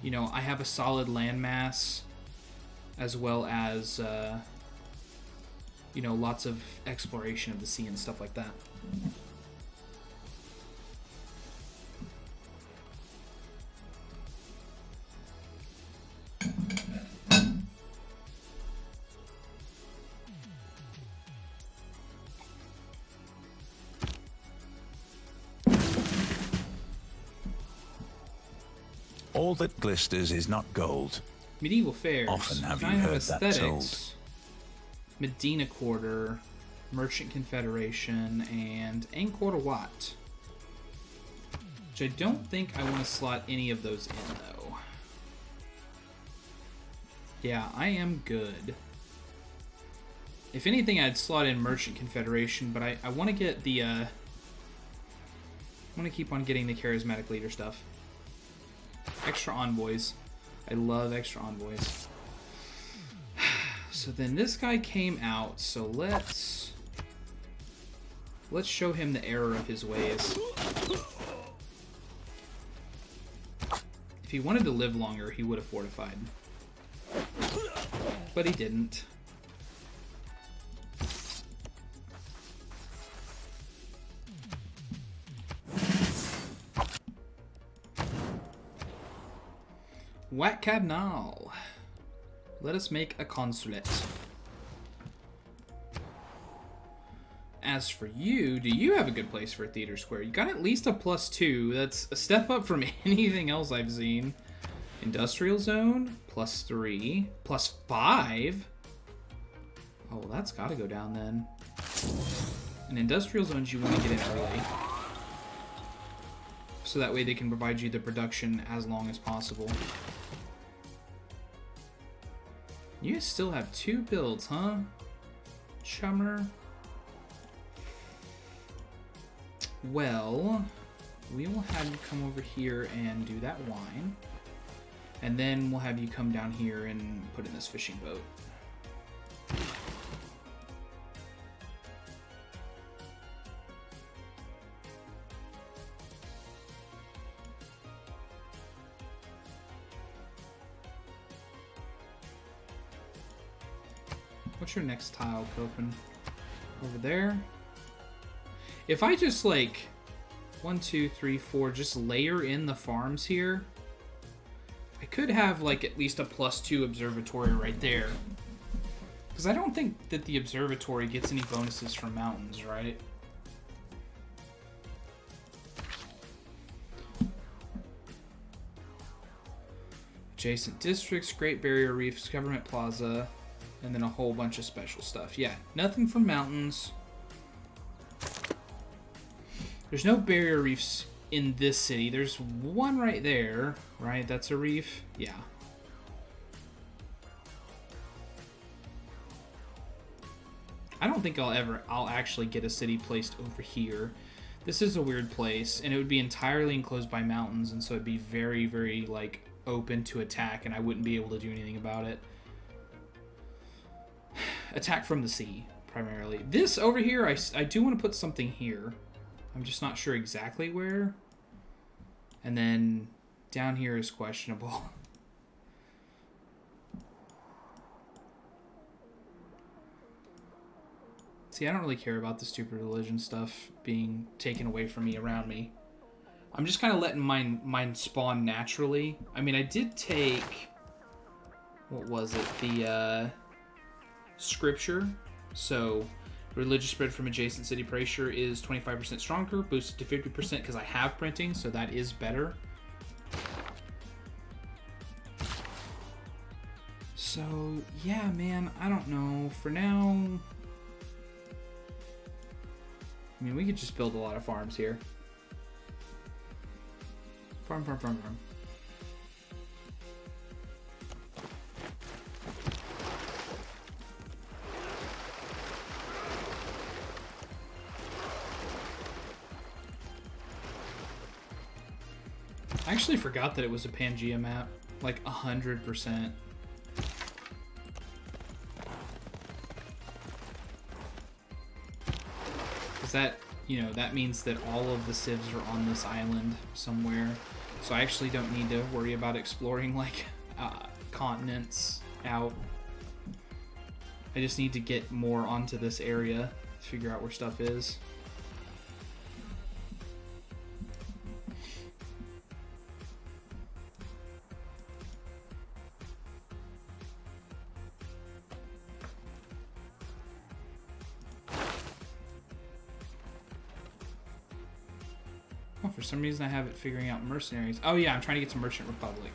you know, I have a solid landmass as well as, you know, lots of exploration of the sea and stuff like that. All that glisters is not gold. Medieval fairs. Often have you I have heard that aesthetics. Medina Quarter, Merchant Confederation, and Angkor Wat. Which I don't think I want to slot any of those in, though. Yeah, I am good. If anything, I'd slot in Merchant Confederation, but I want to get the, I want to keep on getting the Charismatic Leader stuff. Extra envoys. I love extra envoys. So then this guy came out, so let's show him the error of his ways. If he wanted to live longer, he would have fortified. But he didn't. Wat Cabnal. Let us make a consulate. As for you, do you have a good place for a theater square? You got at least a +2. That's a step up from anything else I've seen. Industrial zone, +3. +5? Oh, well, that's got to go down then. In industrial zones, you want to get in early. So that way they can provide you the production as long as possible. You still have 2 builds, huh? Chummer. Well, we will have you come over here and do that wine. And then we'll have you come down here and put in this fishing boat. What's your next tile, Copen? Over there? If I just, like, 1, 2, 3, 4, just layer in the farms here, I could have, like, at least a +2 observatory right there. Because I don't think that the observatory gets any bonuses from mountains, right? Adjacent districts, Great Barrier Reefs, Government Plaza, and then a whole bunch of special stuff. Yeah, nothing from mountains. There's no barrier reefs in this city. There's one right there, right? That's a reef? Yeah. I don't think I'll actually get a city placed over here. This is a weird place, and it would be entirely enclosed by mountains, and so it'd be very, very, like, open to attack, and I wouldn't be able to do anything about it. Attack from the sea, primarily. This over here, I do want to put something here. I'm just not sure exactly where. And then down here is questionable. See, I don't really care about the stupid religion stuff being taken away from me around me. I'm just kind of letting mine spawn naturally. I mean, I did take... What was it? The scripture. So, religious spread from adjacent city pressure is 25% stronger, boosted to 50% because I have printing, so that is better. So, yeah, man, I don't know. For now... I mean, we could just build a lot of farms here. Farm. I actually forgot that it was a Pangea map. Like, 100%. That, you know, that means that all of the civs are on this island somewhere. So I actually don't need to worry about exploring, like, continents out. I just need to get more onto this area to figure out where stuff is. For some reason I have it figuring out mercenaries. Oh yeah, I'm trying to get to Merchant Republic.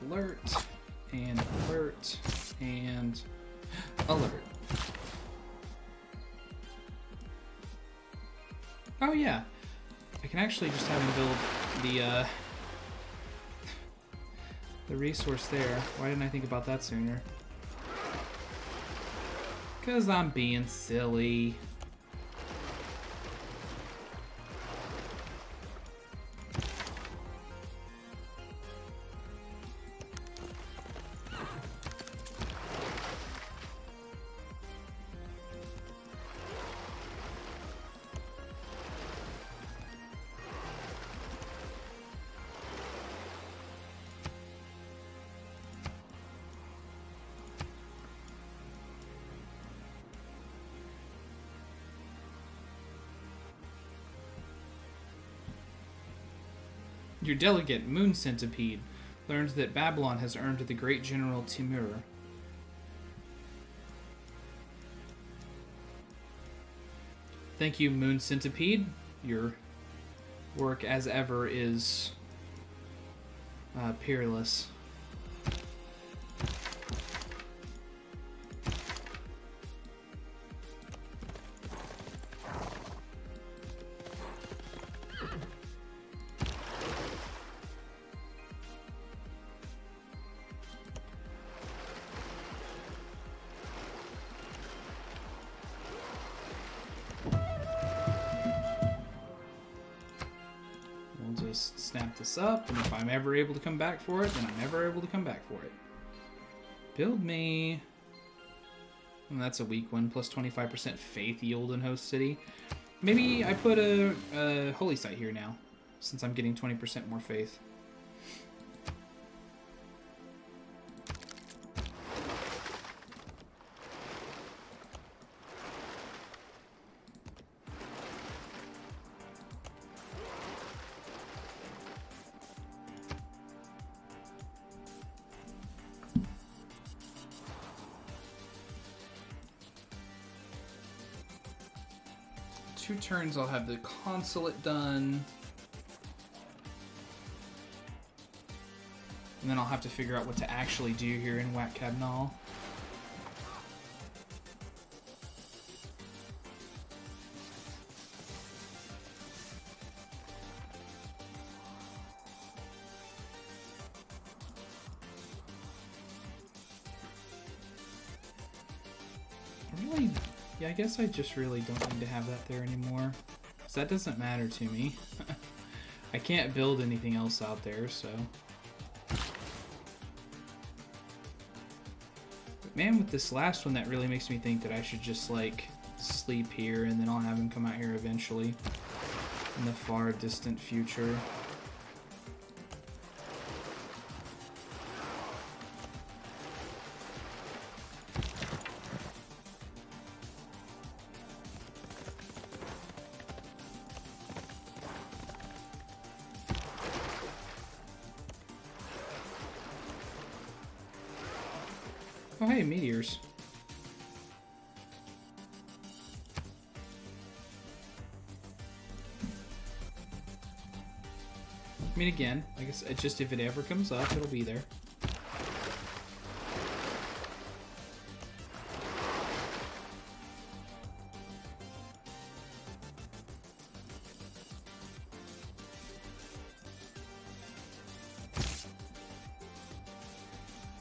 Alert. And alert. And alert. Oh yeah, I can actually just have him build the resource there. Why didn't I think about that sooner? 'Cause I'm being silly. Your delegate, Moon Centipede, learned that Babylon has earned the great general Timur. Thank you, Moon Centipede. Your work, as ever, is peerless. Snap this up, and if I'm ever able to come back for it, then I'm never able to come back for it. Build me. Well, that's a weak one. Plus 25% faith yield in host city. Maybe I put a holy site here now, since I'm getting 20% more faith. 2 turns I'll have the consulate done. And then I'll have to figure out what to actually do here in Wat Cabnal. Really, yeah, I guess I just really don't need to have that there anymore. Because that doesn't matter to me. I can't build anything else out there, so... Man, with this last one, that really makes me think that I should just, like, sleep here, and then I'll have him come out here eventually in the far distant future. Oh, hey, meteors. I mean, again, I guess it's just if it ever comes up, it'll be there.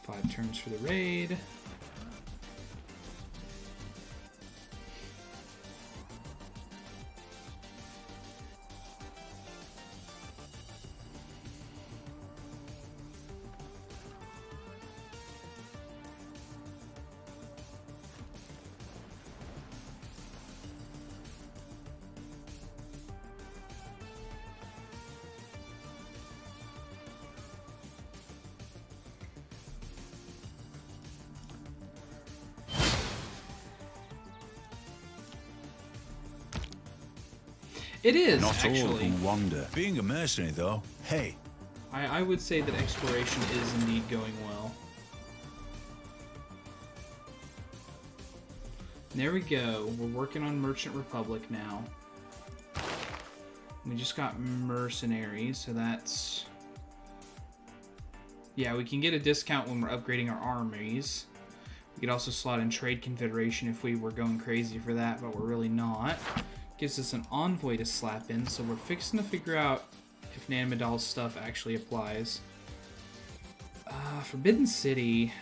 Five turns for the raid. It is, Not actually. all who wander. Being a mercenary, though, hey. I would say that exploration is indeed going well. There we go. We're working on Merchant Republic now. We just got mercenaries, so that's... Yeah, we can get a discount when we're upgrading our armies. We could also slot in Trade Confederation if we were going crazy for that, but we're really not. Gives us an envoy to slap in, so we're fixing to figure out if Nan Madol's stuff actually applies. Forbidden City.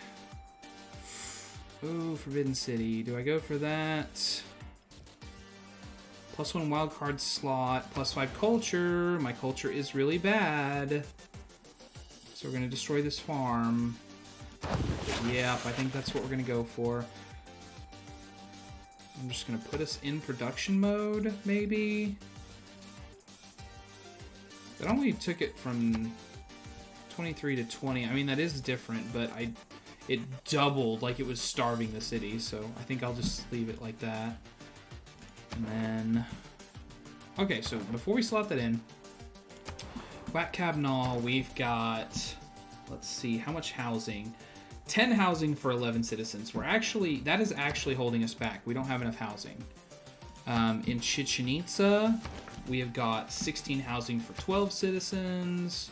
Ooh, Forbidden City. Do I go for that? +1 wildcard slot, +5 culture. My culture is really bad. So we're going to destroy this farm. Yep, I think that's what we're going to go for. I'm just going to put us in production mode, maybe. That only took it from 23 to 20. I mean, that is different, but it doubled like it was starving the city, so I think I'll just leave it like that. And then... Okay, so before we slot that in, Wat Cabnal, we've got... Let's see, how much housing? 10 housing for 11 citizens. That is actually holding us back. We don't have enough housing. In Chichen Itza, we have got 16 housing for 12 citizens.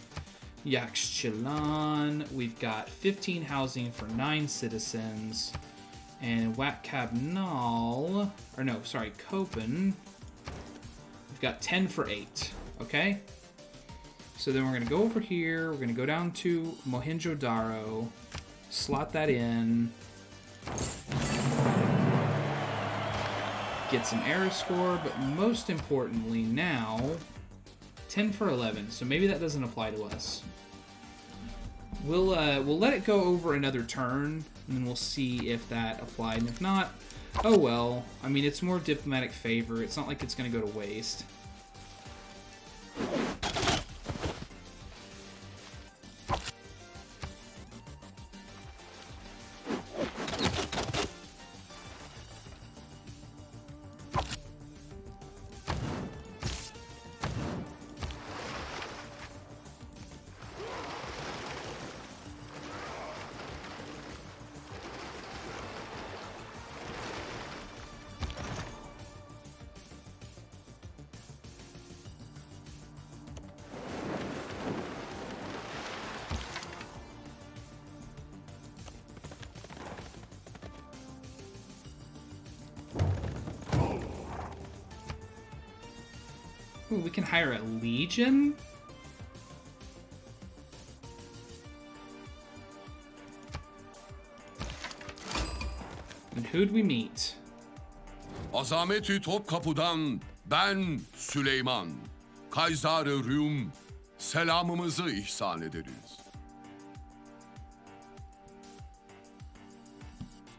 Yaxchilan, we've got 15 housing for 9 citizens. And Wat Cabnal, Copen, we've got 10 for 8. Okay? So then we're going to go over here. We're going to go down to Mohenjo-Daro. Slot that in. Get some error score, but most importantly now, 10 for 11. So maybe that doesn't apply to us. We'll let it go over another turn, and then we'll see if that applied. And if not, oh well. I mean, it's more diplomatic favor. It's not like it's going to go to waste. Ooh, we can hire a legion? And who'd we meet? Azameti Topkapı'dan ben Süleyman. Kaysar-ı Rum selamımızı ihsan ederiz.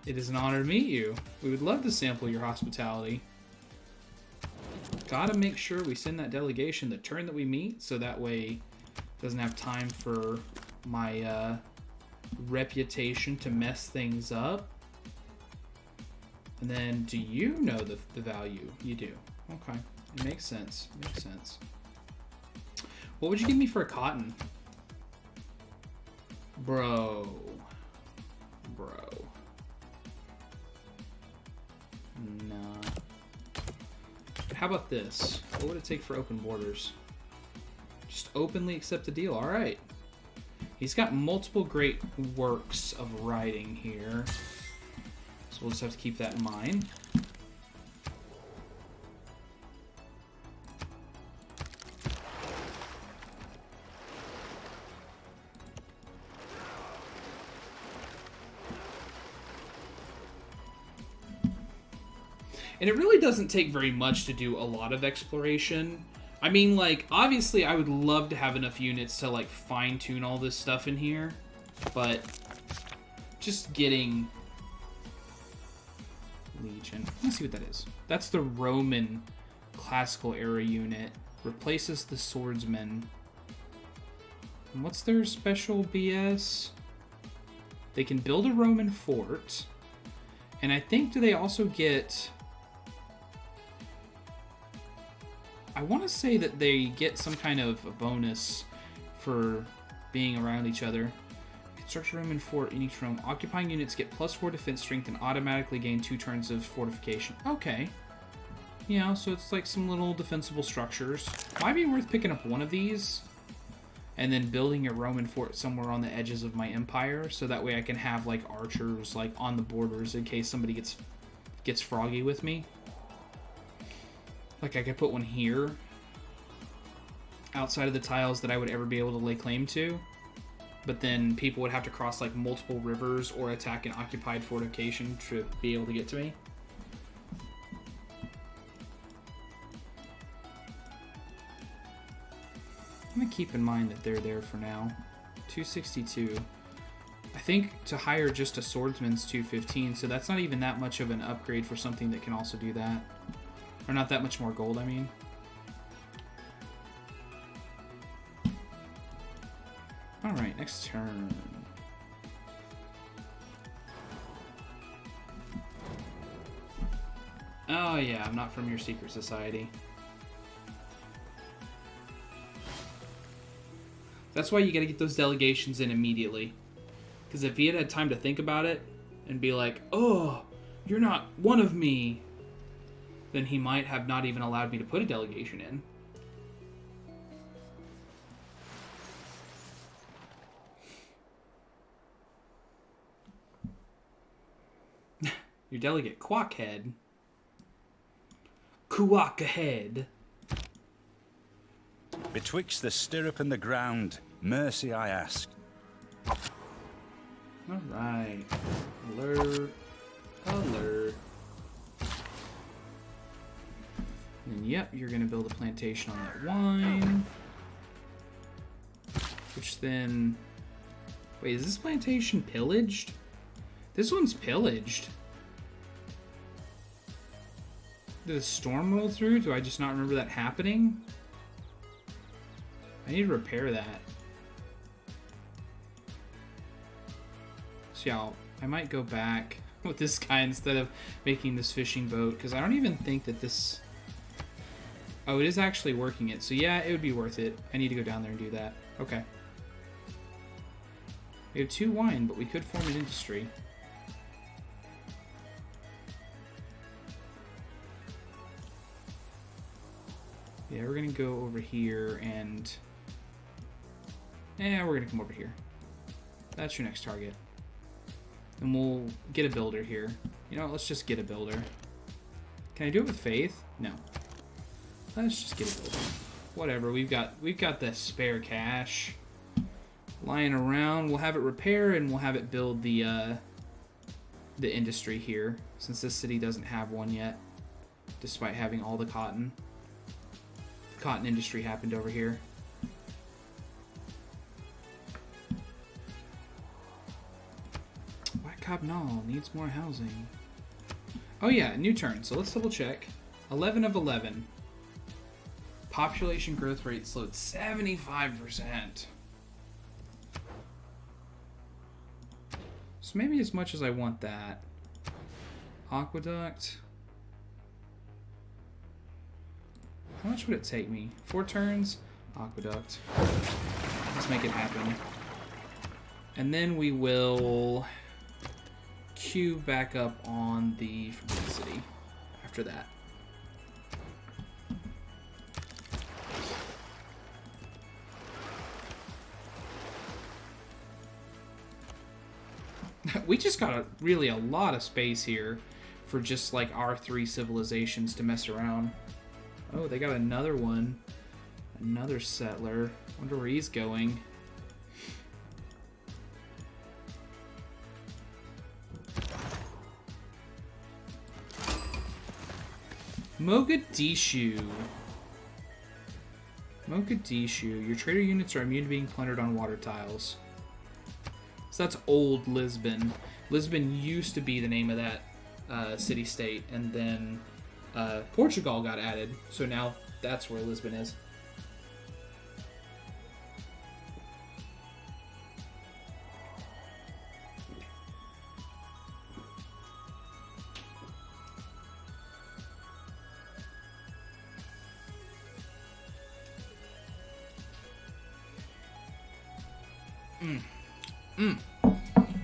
It is an honor to meet you. We would love to sample your hospitality. Gotta make sure we send that delegation the turn that we meet, so that way it doesn't have time for my reputation to mess things up. And then, do you know the value? You do. Okay. It makes sense. Makes sense. What would you give me for a cotton? Bro. Nah. How about this? What would it take for open borders? Just openly accept the deal. Alright. He's got multiple great works of writing here. So we'll just have to keep that in mind. And it really doesn't take very much to do a lot of exploration. I mean, like, obviously I would love to have enough units to, like, fine-tune all this stuff in here. But just getting... Legion. Let's see what that is. That's the Roman classical era unit. Replaces the swordsman. And what's their special BS? They can build a Roman fort. And I think, do they also get... I want to say that they get some kind of a bonus for being around each other. Construct a Roman fort in each Rome. Occupying units get +4 defense strength and automatically gain 2 turns of fortification. Okay. You know, so it's like some little defensible structures. Might be worth picking up one of these and then building a Roman fort somewhere on the edges of my empire, so that way I can have like archers like on the borders in case somebody gets froggy with me. Like I could put one here outside of the tiles that I would ever be able to lay claim to. But then people would have to cross like multiple rivers or attack an occupied fortification to be able to get to me. I'm gonna keep in mind that they're there for now. 262. I think to hire just a swordsman's 215, so that's not even that much of an upgrade for something that can also do that. Or not that much more gold, I mean. Alright, next turn. Oh yeah, I'm not from your secret society. That's why you gotta get those delegations in immediately. Because if he had had time to think about it and be like, oh, you're not one of me, then he might have not even allowed me to put a delegation in. Your delegate, Quackhead. Quackahead. Betwixt the stirrup and the ground, mercy I ask. Alright. Alert. Alert. And yep, you're going to build a plantation on that wine. Which then... Wait, is this plantation pillaged? This one's pillaged. Did a storm roll through? Do I just not remember that happening? I need to repair that. So yeah, I might go back with this guy instead of making this fishing boat, because I don't even think that this... Oh, it is actually working it. So yeah, it would be worth it. I need to go down there and do that. Okay. We have 2 wine, but we could form an industry. Yeah, we're going to go over here and... Yeah, we're going to come over here. That's your next target. And we'll get a builder here. You know, let's just get a builder. Can I do it with faith? No. Let's just get a builder. whatever. We've got the spare cash lying around. We'll have it repair and we'll have it build the industry here, since this city doesn't have one yet, despite having all the cotton. The cotton industry happened over here. White Cobnall needs more housing. Oh yeah, new turn. So let's double check. 11 of 11. Population growth rate slowed 75%. So maybe as much as I want that. Aqueduct. How much would it take me? 4 turns? Aqueduct. Let's make it happen. And then we will queue back up on the Forbidden City after that. We just got really a lot of space here for just like our 3 civilizations to mess around. Oh, they got another one. Another settler. Wonder where he's going. Mogadishu. Mogadishu. Your trader units are immune to being plundered on water tiles. So that's old Lisbon. Lisbon used to be the name of that city-state, and then Portugal got added, so now that's where Lisbon is.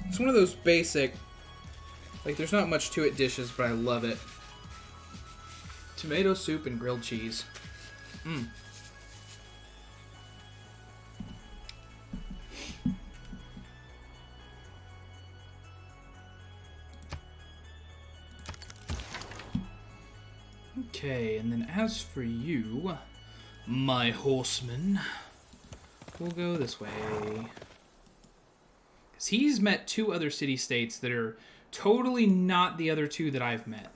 It's one of those basic, like there's not much to it dishes, but I love it. Tomato soup and grilled cheese. Okay, and then as for you, my horseman, we'll go this way. He's met 2 other city-states that are totally not the other 2 that I've met.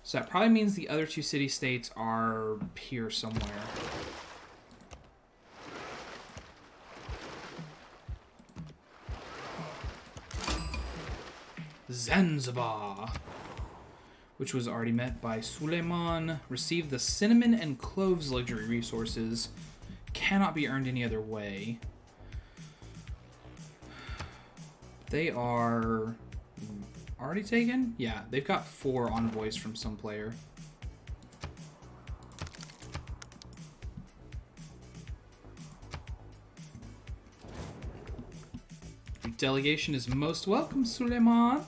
So that probably means the other 2 city-states are here somewhere. Zanzibar, which was already met by Suleiman, received the cinnamon and cloves luxury resources. Cannot be earned any other way. They are already taken? Yeah, they've got 4 envoys from some player. Your delegation is most welcome, Suleiman.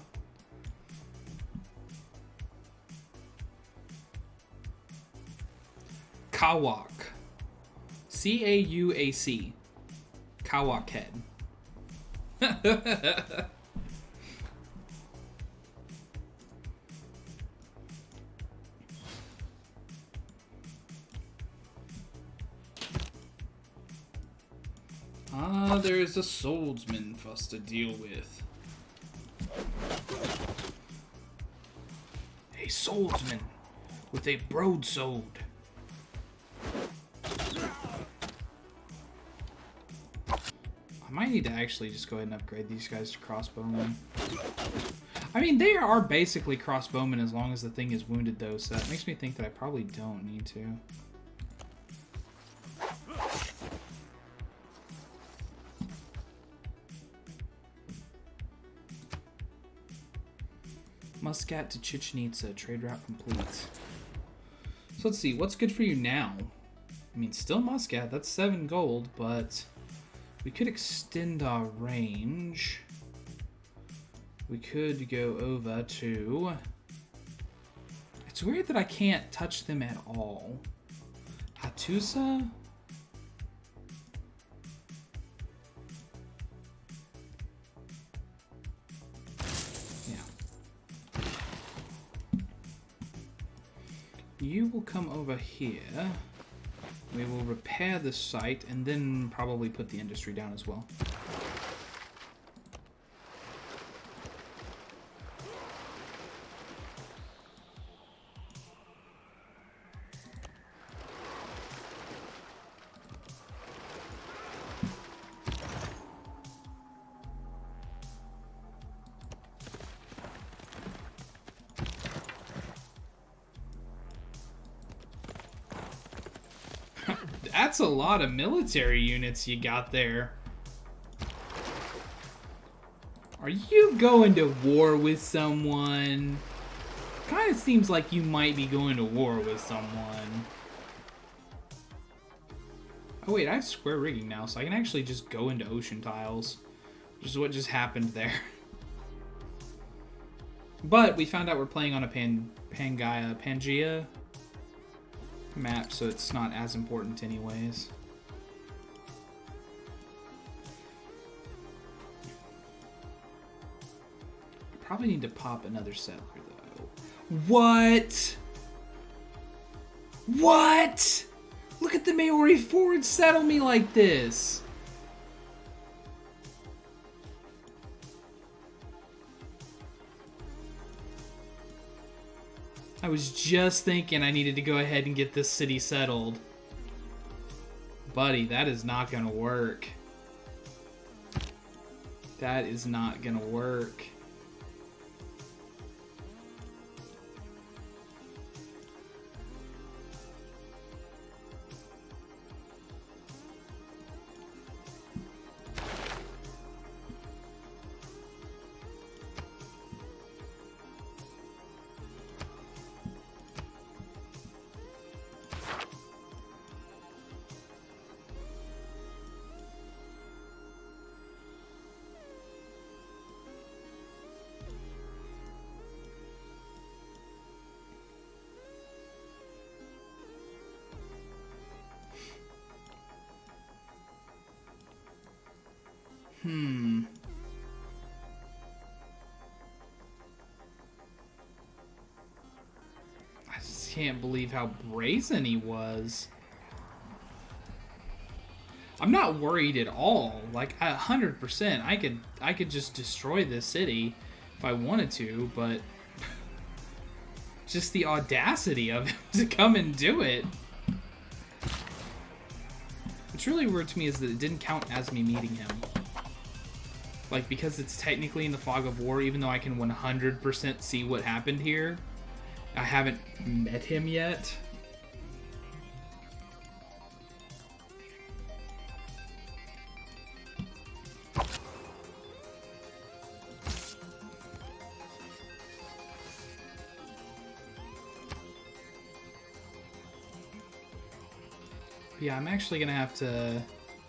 Kawak. C-A-U-A-C. Kawak head. There's a swordsman for us to deal with. A swordsman with a broadsword. I might need to actually just go ahead and upgrade these guys to crossbowmen. I mean, they are basically crossbowmen as long as the thing is wounded, though, so that makes me think that I probably don't need to. Muscat to Chichen Itza, trade route complete. So let's see, what's good for you now? I mean, still Muscat, that's 7 gold, but we could extend our range. We could go over to... It's weird that I can't touch them at all. Hattusa? You will come over here. We will repair the site and then probably put the industry down as well. That's a lot of military units you got there. Are you going to war with someone? Kind of seems like you might be going to war with someone. Oh wait, I have square rigging now, so I can actually just go into ocean tiles. Which is what just happened there. But we found out we're playing on a Pangea map, so it's not as important anyways. I probably need to pop another settler though. What? What? Look at the Maori forward settle me like this. I was just thinking I needed to go ahead and get this city settled. Buddy, that is not gonna work. That is not gonna work. I just can't believe how brazen he was. I'm not worried at all. Like 100%, I could just destroy this city if I wanted to, but just the audacity of him to come and do it. What's really weird to me is that it didn't count as me meeting him. Like, because it's technically in the fog of war, even though I can 100% see what happened here, I haven't met him yet. Yeah, I'm actually gonna have to...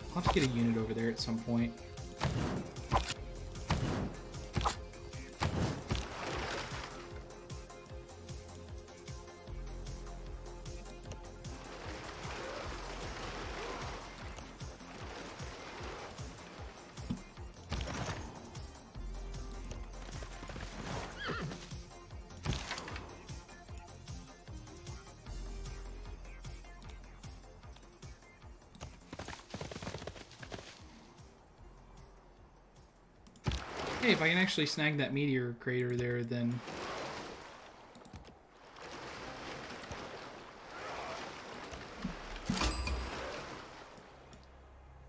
I'll have to get a unit over there at some point. Hey, if I can actually snag that meteor crater there, then...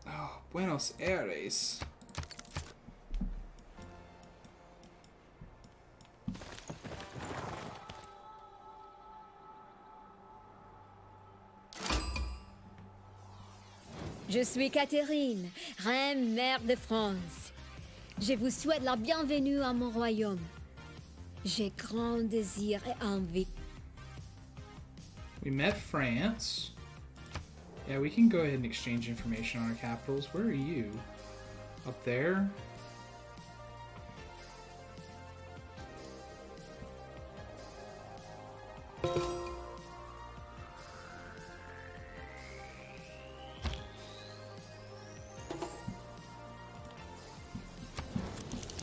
Oh, Buenos Aires. Je suis Catherine, reine mère de France. Je vous souhaite la bienvenue à mon royaume. J'ai grand désir et envie. We met France. Yeah, we can go ahead and exchange information on our capitals. Where are you? Up there?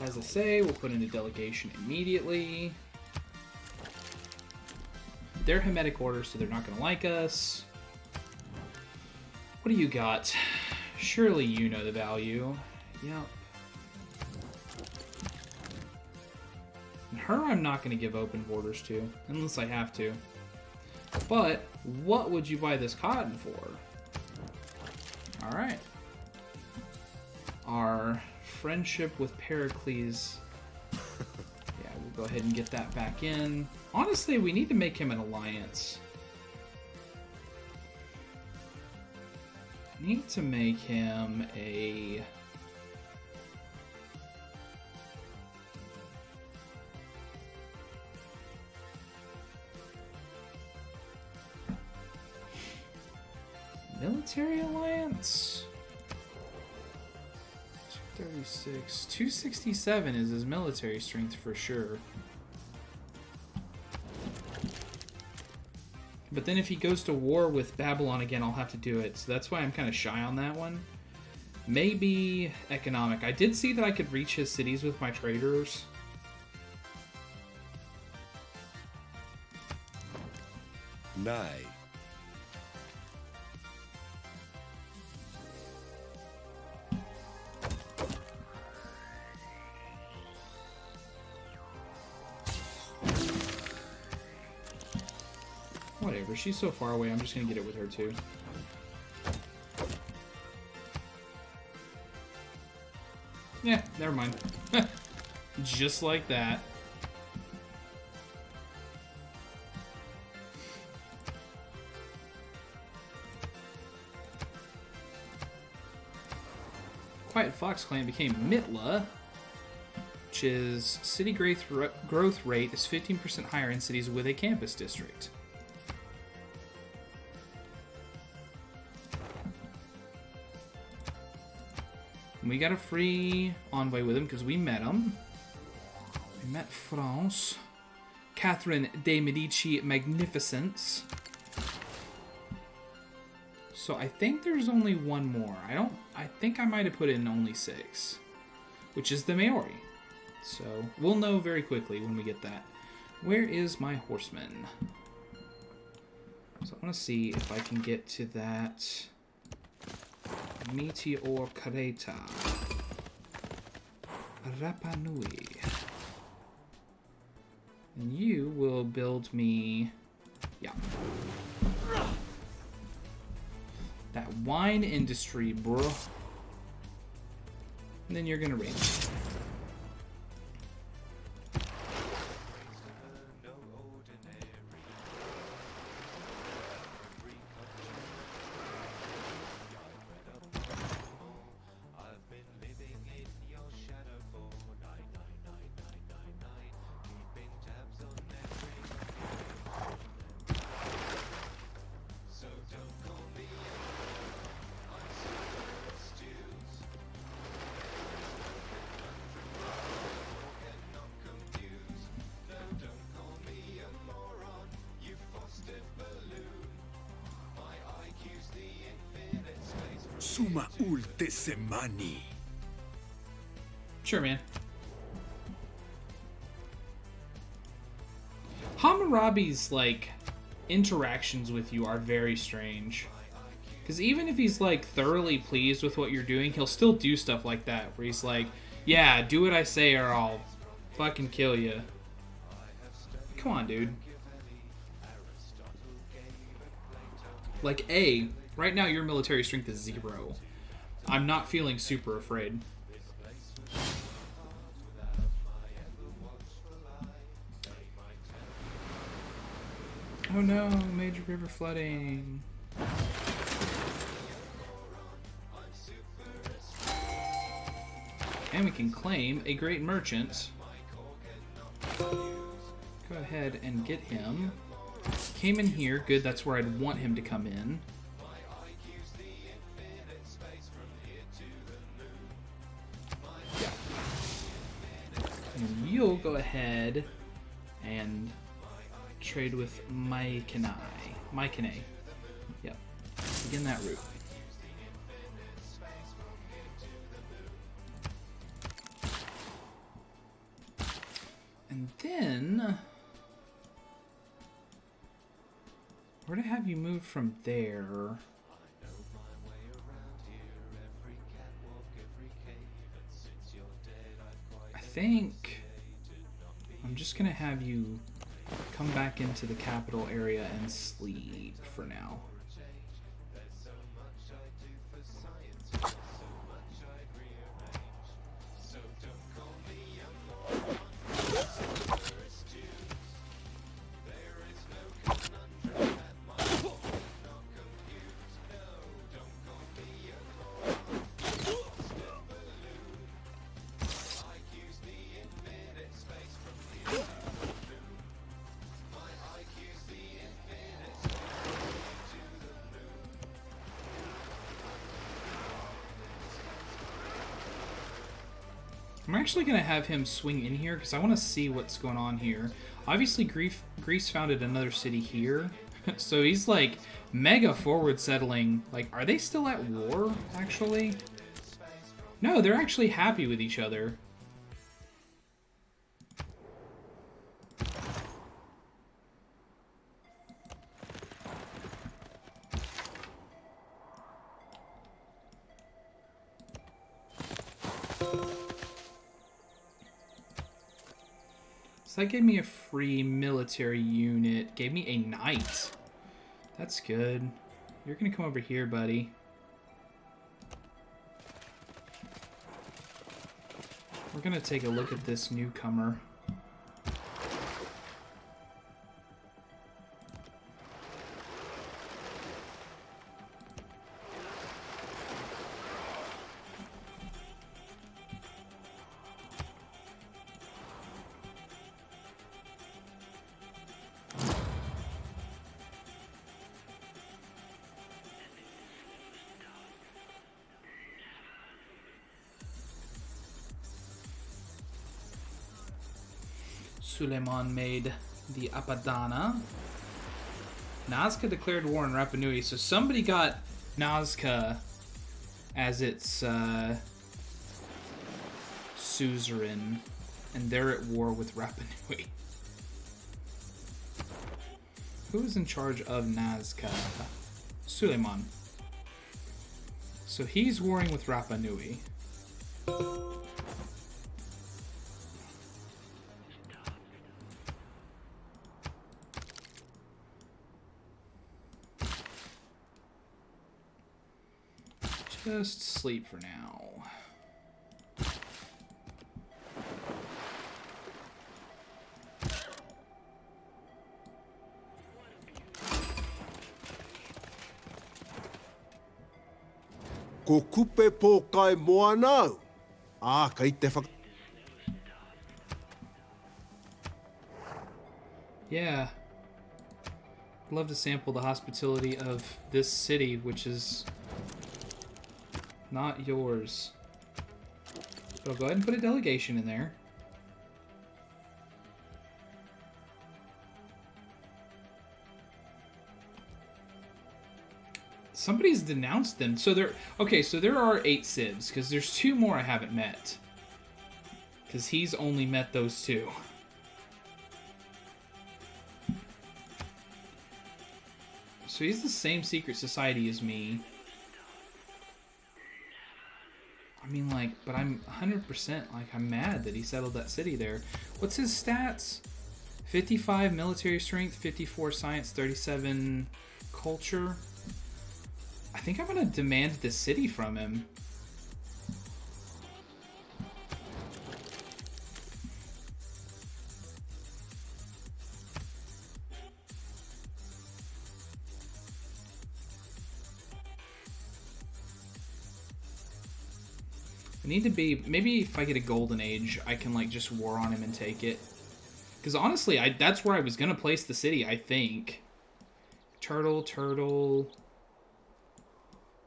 As I say, we'll put in a delegation immediately. They're Hermetic Order, so they're not going to like us. What do you got? Surely you know the value. Yep. And her I'm not going to give open borders to, unless I have to. But, what would you buy this cotton for? Alright. Our friendship with Pericles. Yeah, we'll go ahead and get that back in. Honestly, we need to make him an alliance. Need to make him a... military alliance? 236. 267 is his military strength for sure. But then if he goes to war with Babylon again, I'll have to do it. So that's why I'm kind of shy on that one. Maybe economic. I did see that I could reach his cities with my traders. Nay. Whatever, she's so far away, I'm just gonna get it with her too. Yeah, never mind. Just like that. Quiet Fox Clan became Mitla, which is city growth rate is 15% higher in cities with a campus district. And we got a free envoy with him because we met him. We met France. Catherine de Medici Magnificence. So I think there's only one more. I think I might have put in only 6. Which is the Maori. So we'll know very quickly when we get that. Where is my horseman? So I want to see if I can get to that Meteor Careta. Rapa Nui. And you will build me... yeah. That wine industry, bro. And then you're gonna raid. Suma ulte semani. Sure, man. Hammurabi's, like, interactions with you are very strange. Because even if he's, like, thoroughly pleased with what you're doing, he'll still do stuff like that. Where he's like, yeah, do what I say or I'll fucking kill you. Come on, dude. Like, right now your military strength is 0. I'm not feeling super afraid. Oh no, major river flooding. And we can claim a great merchant. Go ahead and get him. Came in here. Good, that's where I'd want him to come in. Yeah. And you'll go ahead and trade with Mykenai. Yep. Begin that route. And then... where to have you move from there? think I'm just gonna have you come back into the capital area and sleep for now. I'm actually going to have him swing in here because I want to see what's going on here. Obviously, Greece founded another city here. So he's like mega forward settling. Like, are they still at war, actually? No, they're actually happy with each other. So that gave me a free military unit. Gave me a knight. That's good. You're gonna come over here, buddy. We're gonna take a look at this newcomer. Suleiman made the Apadana. Nazca declared war on Rapa Nui. So somebody got Nazca as its suzerain, and they're at war with Rapa Nui. Who's in charge of Nazca? Suleiman. So he's warring with Rapa Nui. Just sleep for now. Ko kupe po kai moa nau. Kai te whak... Yeah. I'd love to sample the hospitality of this city, which is not yours. So I'll go ahead and put a delegation in there. Somebody's denounced them. So there, okay, so there are 8 civs, because there's 2 more I haven't met. Because he's only met those 2. So he's the same secret society as me. I mean, like, but I'm 100%, like, I'm mad that he settled that city there. What's his stats? 55 military strength, 54 science, 37 culture. I think I'm going to demand this city from him. I need to be, maybe if I get a golden age, I can like just war on him and take it. Because honestly, that's where I was going to place the city, I think. Turtle.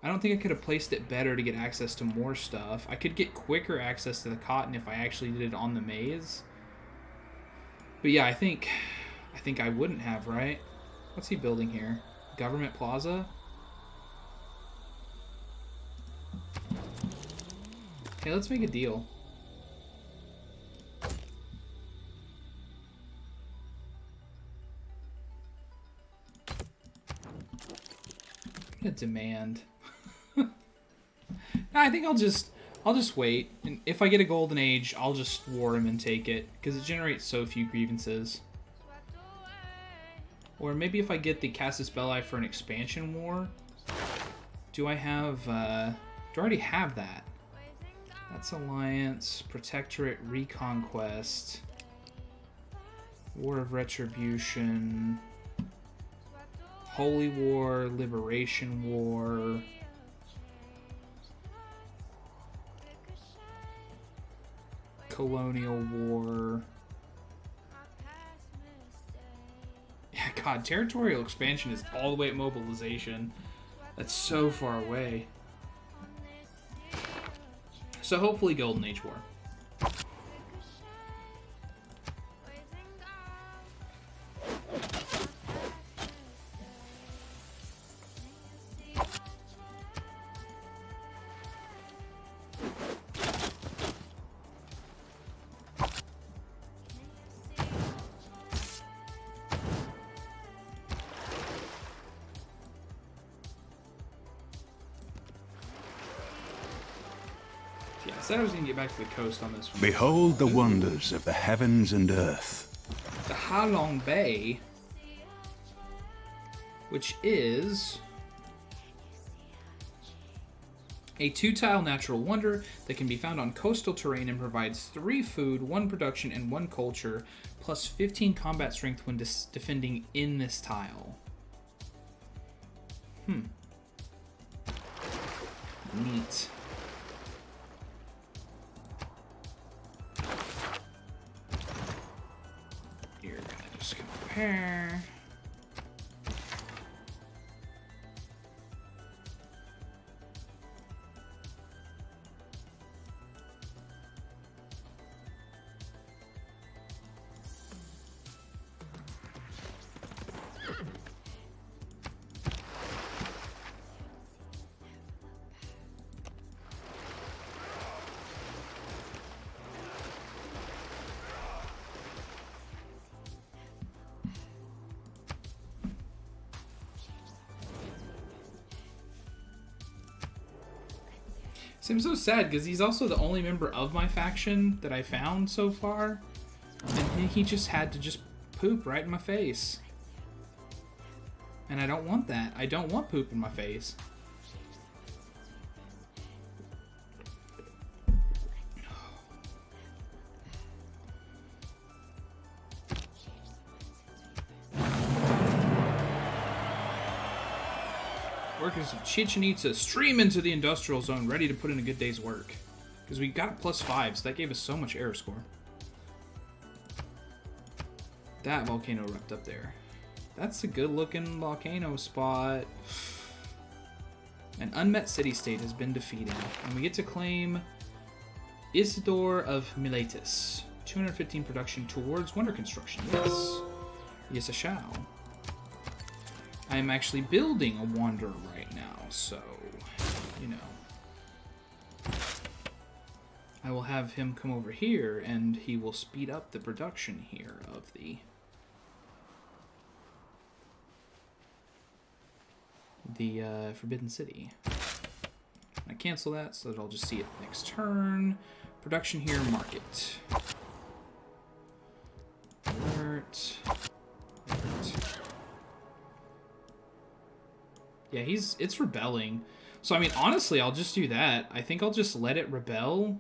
I don't think I could have placed it better to get access to more stuff. I could get quicker access to the cotton if I actually did it on the maize. But yeah, I think I wouldn't have, right? What's he building here? Government Plaza? Hey, let's make a deal. I'm gonna demand. No, I think I'll just I'll just wait, and if I get a golden age, I'll just war him and take it, because it generates so few grievances. Or maybe if I get the Casus Belli for an expansion war, do I have, do I already have that? That's Alliance, Protectorate, Reconquest, War of Retribution, Holy War, Liberation War, Colonial War. Yeah, God, territorial expansion is all the way at mobilization. That's so far away. So hopefully Golden Age War. Yeah, I said I was going to get back to the coast on this one. Behold the wonders of the heavens and earth. The Halong Bay, which is a 2-tile natural wonder that can be found on coastal terrain and provides 3 food, 1 production, and 1 culture, plus 15 combat strength when defending in this tile. Neat. You're gonna just compare. Seems so sad because he's also the only member of my faction that I found so far, and he just had to just poop right in my face. And I don't want that. I don't want poop in my face. Workers of Chichen Itza stream into the industrial zone, ready to put in a good day's work. Because we got a +5, so that gave us so much error score. That volcano erupted up there. That's a good looking volcano spot. An unmet city-state has been defeated, and we get to claim Isidore of Miletus. 215 production towards wonder construction. Yes. Yes, I shall. I am actually building a wanderer right now, so, you know. I will have him come over here, and he will speed up the production here of the Forbidden City. I cancel that so that I'll just see it next turn. Production here, market. Alert. Alert. Yeah, it's rebelling. So, I mean, honestly, I'll just do that. I think I'll just let it rebel.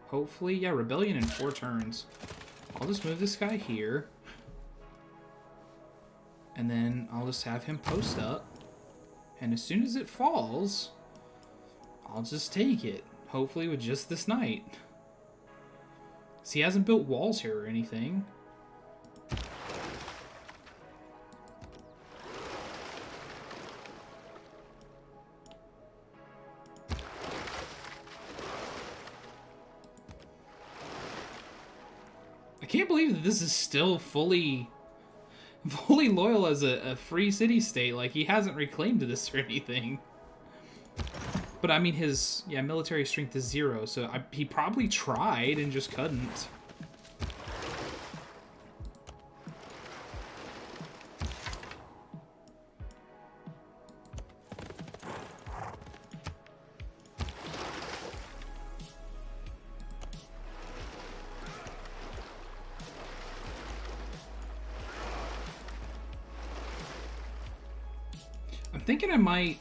Hopefully. Yeah, rebellion in 4 turns. I'll just move this guy here. And then I'll just have him post up. And as soon as it falls, I'll just take it. Hopefully with just this knight. See, he hasn't built walls here or anything. I can't believe that this is still fully loyal as a free city-state. Like, he hasn't reclaimed this or anything. But, I mean, his, yeah, military strength is 0, so he probably tried and just couldn't. thinking I might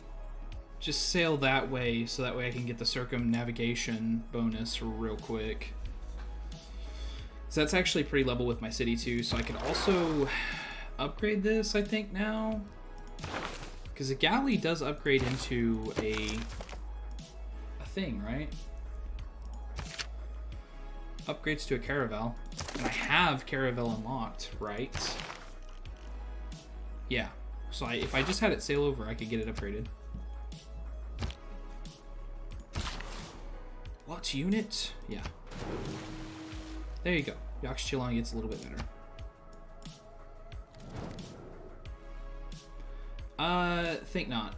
just sail that way so that way I can get the circumnavigation bonus real quick. So that's actually pretty level with my city too, so I could also upgrade this, I think, now. Because a galley does upgrade into a thing, right? Upgrades to a caravel. And I have caravel unlocked, right? Yeah. So if I just had it sail over, I could get it upgraded. What unit? Yeah. There you go. Yaxchilan gets a little bit better. Think not.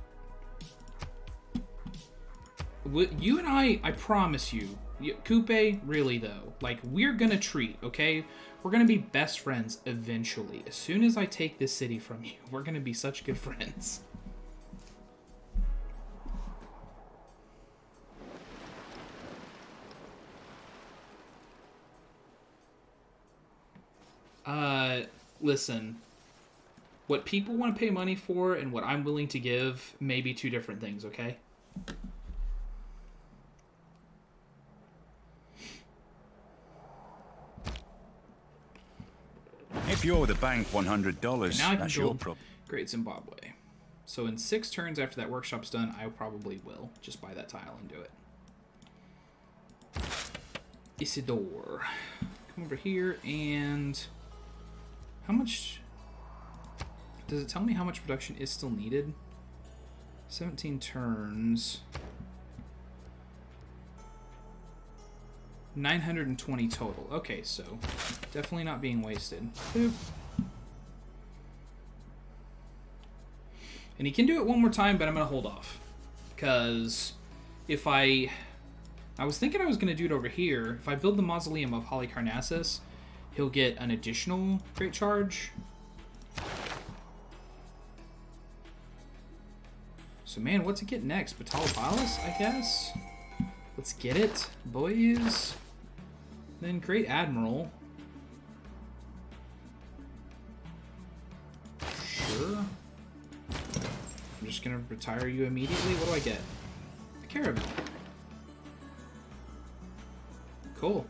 You and I promise you, Coupe, really though, like, we're gonna treat, okay? We're gonna be best friends eventually. As soon as I take this city from you, we're gonna be such good friends. Listen. What people want to pay money for and what I'm willing to give may be two different things, okay? If you're the bank $100, now I can that's your build problem. Great Zimbabwe. So in 6 turns after that workshop's done, I probably will just buy that tile and do it. Isidore. Come over here and... How much... Does it tell me how much production is still needed? 17 turns. 920 total. Okay, so definitely not being wasted. Boop. And he can do it one more time, but I'm going to hold off. Because if I was thinking I was going to do it over here. If I build the Mausoleum of Halicarnassus, he'll get an additional Great Charge. So, man, what's it get next? Batalopalis, I guess? Let's get it, boys. Then Great Admiral. Sure. I'm just going to retire you immediately. What do I get? A caravan. Cool.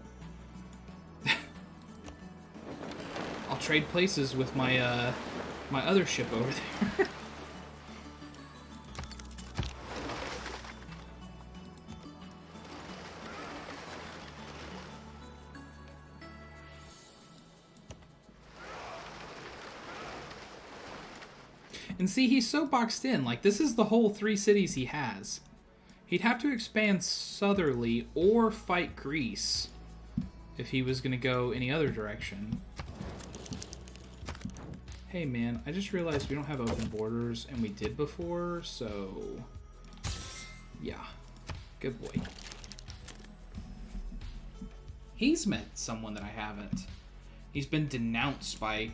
I'll trade places with my my other ship over there. And see, he's so boxed in. Like, this is the whole 3 cities he has. He'd have to expand southerly or fight Greece if he was going to go any other direction. Hey, man, I just realized we don't have open borders, and we did before, so... Yeah. Good boy. He's met someone that I haven't. He's been denounced by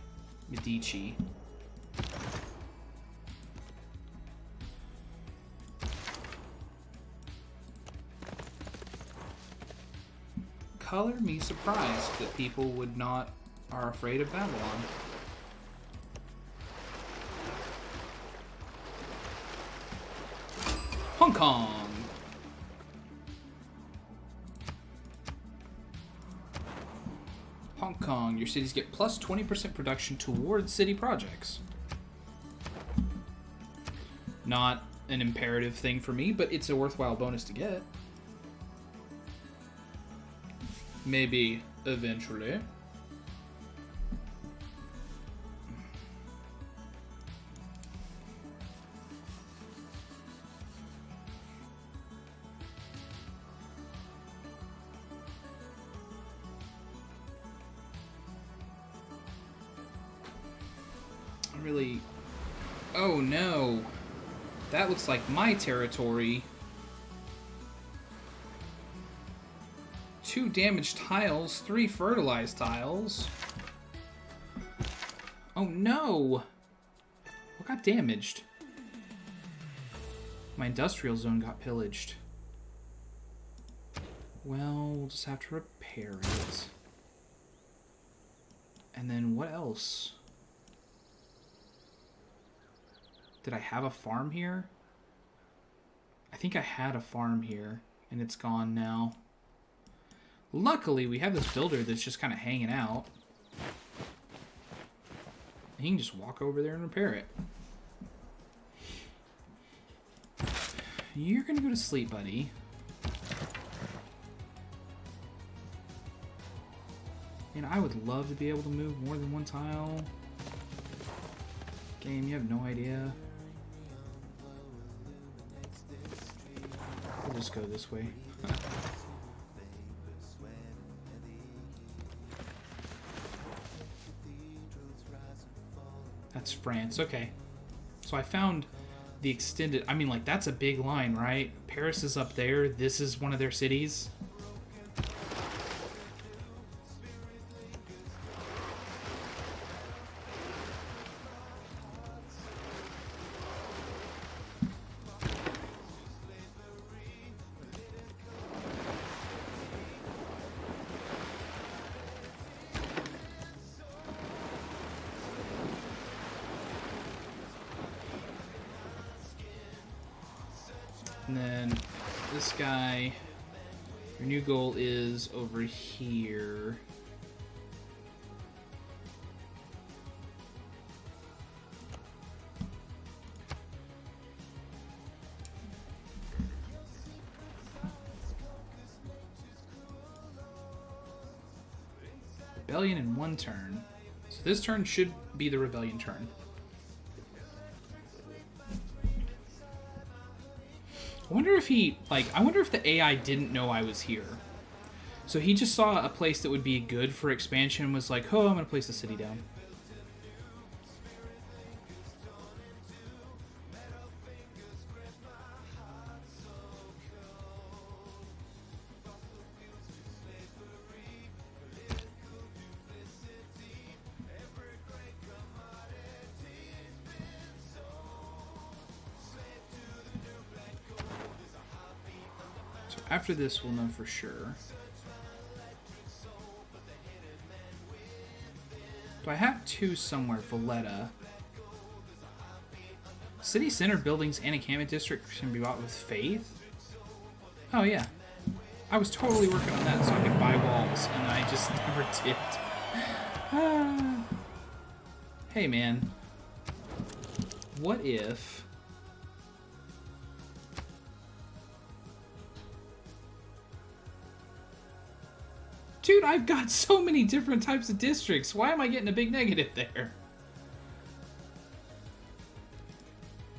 Medici. Color me surprised that people are afraid of Babylon. Hong Kong. Hong Kong, your cities get plus 20% production towards city projects. Not an imperative thing for me, but it's a worthwhile bonus to get. Maybe eventually. Really... Oh no! That looks like my territory. 2 damaged tiles, 3 fertilized tiles. Oh no! What got damaged? My industrial zone got pillaged. Well, we'll just have to repair it. And then what else? Did I have a farm here? I think I had a farm here, and it's gone now. Luckily, we have this builder that's just kind of hanging out. He can just walk over there and repair it. You're gonna go to sleep, buddy. And I would love to be able to move more than one tile. Game, you have no idea. We'll just go this way. That's France, okay. So I found the extended, I mean, like, that's a big line, right? Paris is up there, this is one of their cities. And then this guy, your new goal is over here. Rebellion in one turn. So this turn should be the rebellion turn. I wonder if he, like, I wonder if the AI didn't know I was here. So he just saw a place that would be good for expansion and was like, oh, I'm going to place the city down. After this, we'll know for sure. Do I have two somewhere? Valletta. City center buildings and encampment district can be bought with faith? Oh, yeah. I was totally working on that so I could buy walls, and I just never did. Hey, man. What if... Dude, I've got so many different types of districts. Why am I getting a big negative there?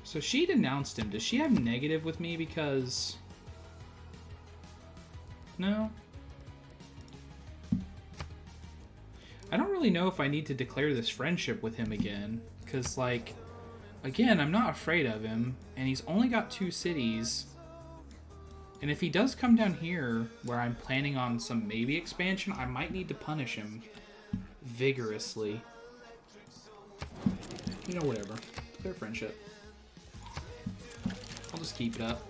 So she denounced him. Does she have negative with me because... No? I don't really know if I need to declare this friendship with him again. Because, like, again, I'm not afraid of him. And he's only got 2 cities. And if he does come down here, where I'm planning on some maybe expansion, I might need to punish him vigorously. You know, whatever. Their friendship. I'll just keep it up.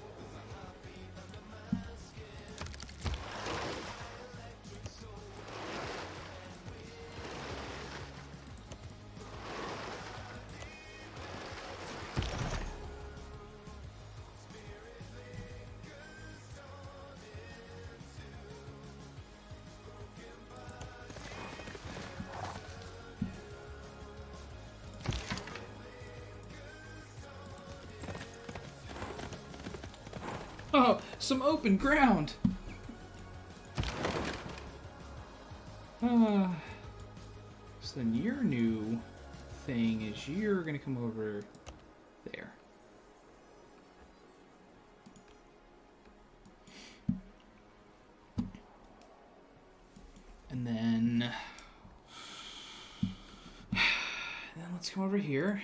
Oh, some open ground! So then your new thing is you're gonna come over there. And then let's come over here.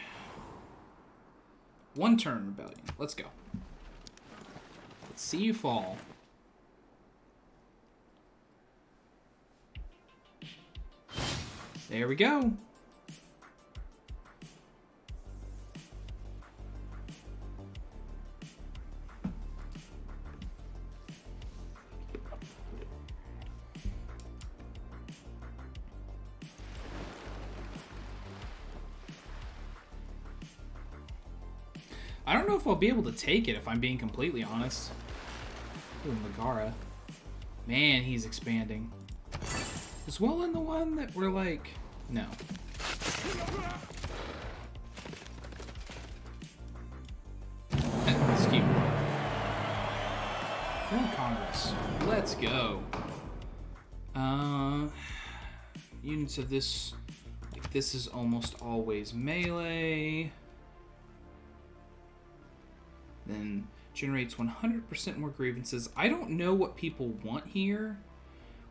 1 turn rebellion. Let's go. Let's see you fall. There we go. I don't know if I'll be able to take it, if I'm being completely honest. Ooh, Megara. Man, he's expanding. Is Welland the one that we're like... No. It's cute. We're in Congress. Let's go. Units of this... Like, this is almost always melee. Then generates 100% more grievances. I don't know what people want here,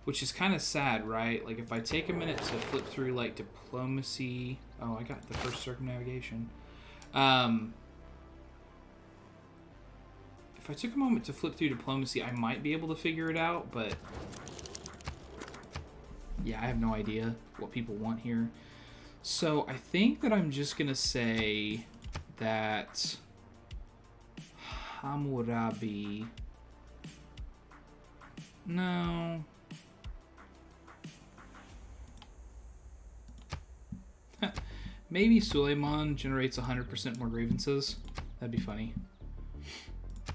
which is kind of sad, right? Like, if I take a minute to flip through, like, diplomacy... Oh, I got the first circumnavigation. If I took a moment to flip through diplomacy, I might be able to figure it out, but... Yeah, I have no idea what people want here. So, I think that I'm just going to say that... Hammurabi... No... Maybe Suleiman generates 100% more grievances. That'd be funny.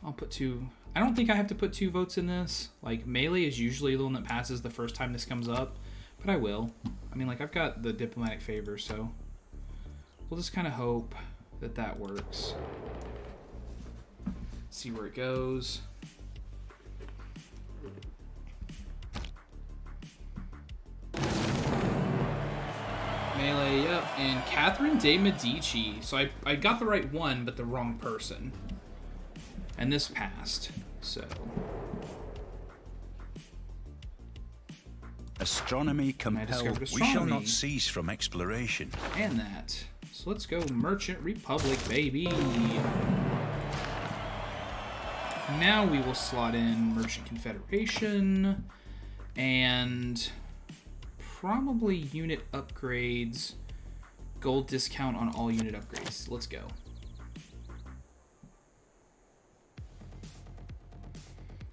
I'll put 2... I don't think I have to put 2 votes in this. Like, melee is usually the one that passes the first time this comes up. But I will. I mean, like, I've got the diplomatic favor, so... We'll just kind of hope that that works. See where it goes. Melee, yep. And Catherine de Medici. So I got the right one, but the wrong person. And this passed, so... Astronomy compelled. We shall astronomy. not cease from exploration. And that. So let's go Merchant Republic, baby. Now we will slot in Merchant Confederation. And... probably unit upgrades. Gold discount on all unit upgrades. Let's go.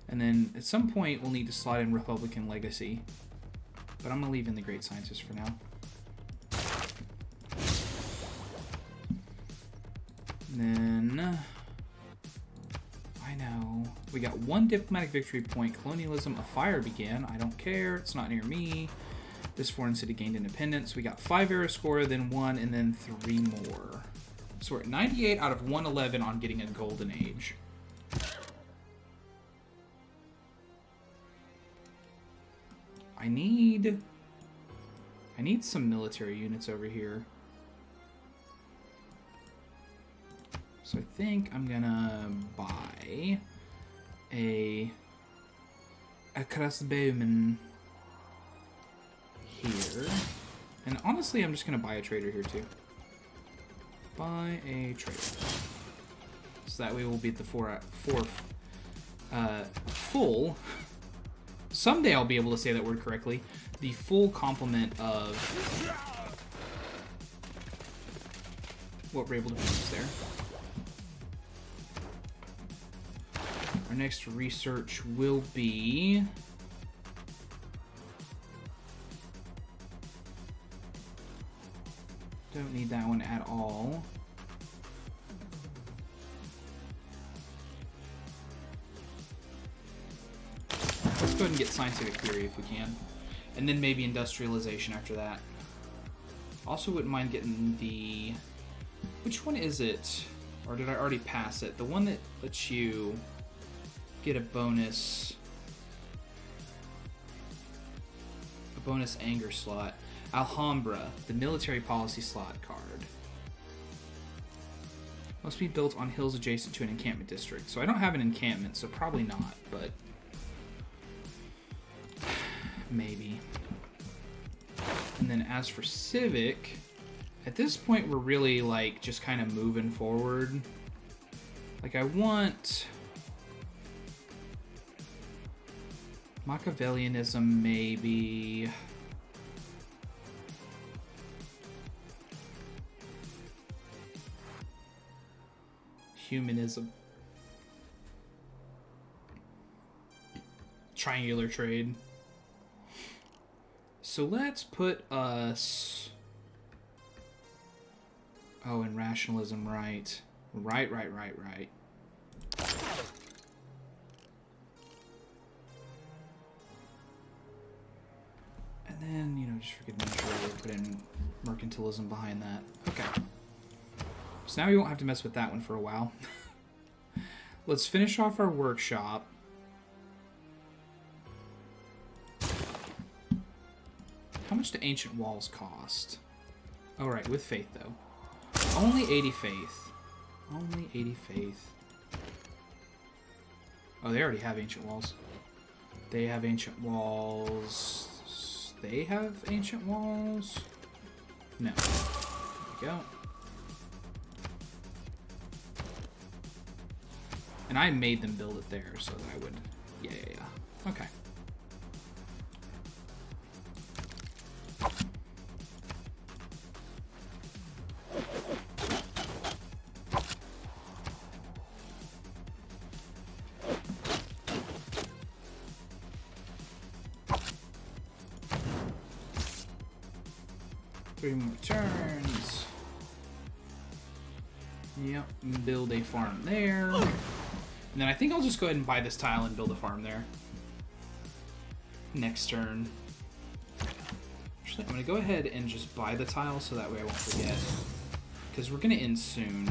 And then at some point we'll need to slot in Republican Legacy. But I'm going to leave in the Great Scientist for now. And then... I know. We got 1 diplomatic victory point. Colonialism, a fire began. I don't care. It's not near me. This foreign city gained independence. We got 5 era score, then 1, and then 3 more. So we're at 98 out of 111 on getting a golden age. I need some military units over here. So I think I'm gonna buy a crossbowman here. And honestly, I'm just gonna buy a trader here too. Buy a trader. So that way we'll be at the full. Someday I'll be able to say that word correctly. The full complement of what we're able to produce there. Our next research will be... Don't need that one at all. Let's go ahead and get scientific theory if we can. And then maybe industrialization after that. Also wouldn't mind getting the... Which one is it? Or did I already pass it? The one that lets you get a bonus... A bonus anger slot. Alhambra, the military policy slot card. Must be built on hills adjacent to an encampment district. So I don't have an encampment, so probably not, but... Maybe. And then as for civic, at this point we're really like just kind of moving forward. Like I want Machiavellianism maybe. Humanism. Triangular trade. So let's put us... Oh, and rationalism, right. Right, right, right, right. And then, you know, just for good measure, we'll put in mercantilism behind that. Okay. So now we won't have to mess with that one for a while. Let's finish off our workshop. How much do ancient walls cost? Oh, right, with faith, though. Only 80 faith. Only 80 faith. Oh, they already have ancient walls. They have ancient walls. They have ancient walls? No. There we go. And I made them build it there so that I would... Yeah, yeah, yeah. Okay. Three more turns. Yep, build a farm there. And then I think I'll just go ahead and buy this tile and build a farm there. Next turn. Actually, I'm going to go ahead and just buy the tile so that way I won't forget. Because we're going to end soon.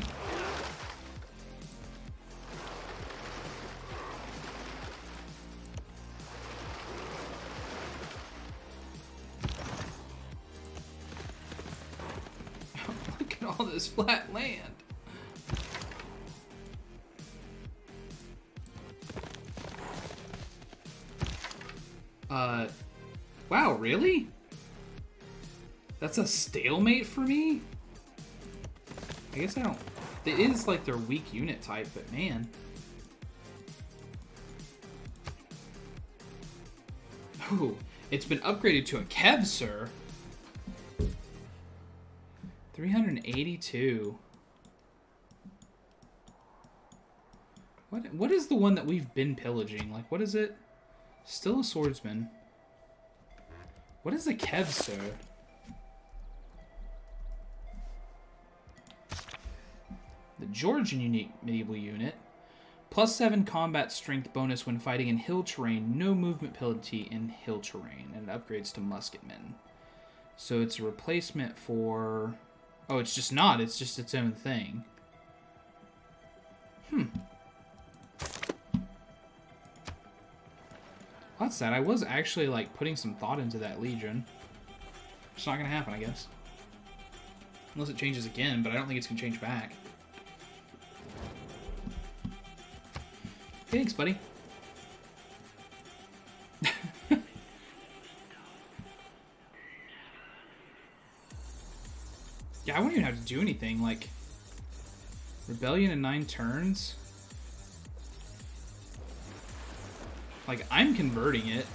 Look at all this flat land. Wow, really? That's a stalemate for me? I guess I don't... It is like their weak unit type, but man. Oh, it's been upgraded to a civs, sir. 382. What is the one that we've been pillaging? Like, what is it? Still a swordsman. What is a civs, sir? The Georgian unique medieval unit. +7 combat strength bonus when fighting in hill terrain. No movement penalty in hill terrain. And it upgrades to musketmen. So it's a replacement for... Oh, it's just not. It's just its own thing. That's sad. I was actually, like, putting some thought into that Legion. It's not gonna happen, I guess. Unless it changes again, but I don't think it's gonna change back. Thanks, buddy. Yeah, I won't even have to do anything, like... Rebellion in 9 turns? Like, I'm converting it.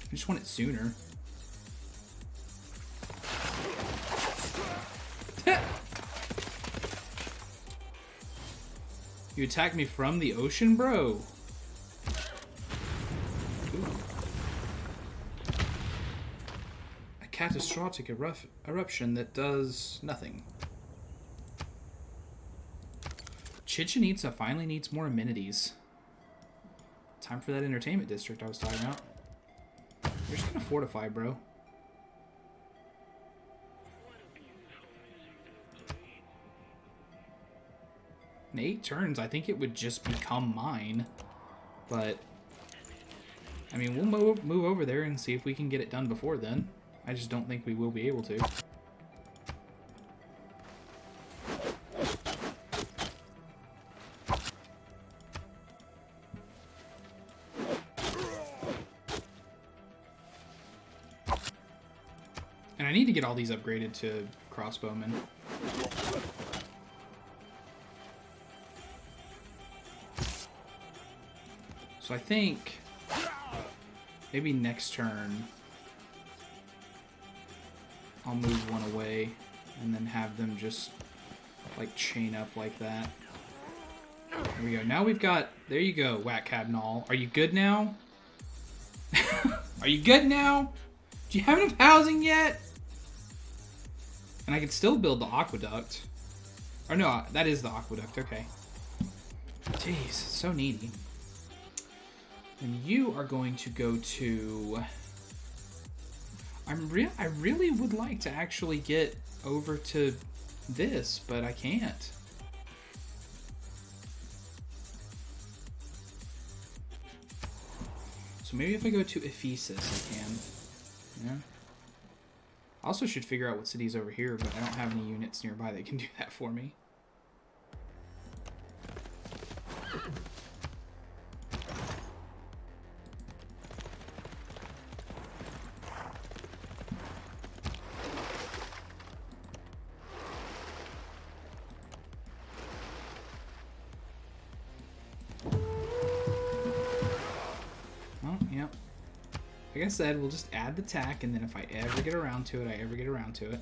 I just want it sooner. You attacked me from the ocean, bro? Ooh. A catastrophic eruption that does nothing. Chichen Itza finally needs more amenities. Time for that entertainment district I was talking about. You're just gonna fortify, bro. In 8 turns, I think it would just become mine. But, I mean, we'll move over there and see if we can get it done before then. I just don't think we will be able to. And I need to get all these upgraded to crossbowmen. So I think maybe next turn I'll move one away and then have them just like chain up like that. There we go. Now we've got, there you go, Whack Cabnall. Are you good now? Are you good now? Do you have enough housing yet? And I can still build the aqueduct. Or no, that is the aqueduct. Okay. Jeez, so needy. And you are going to go to... I really would like to actually get over to this, but I can't. So maybe if I go to Ephesus, I can. Yeah. I also should figure out what city's over here, but I don't have any units nearby that can do that for me. Like I said, we'll just add the tack, and then if I ever get around to it, I ever get around to it.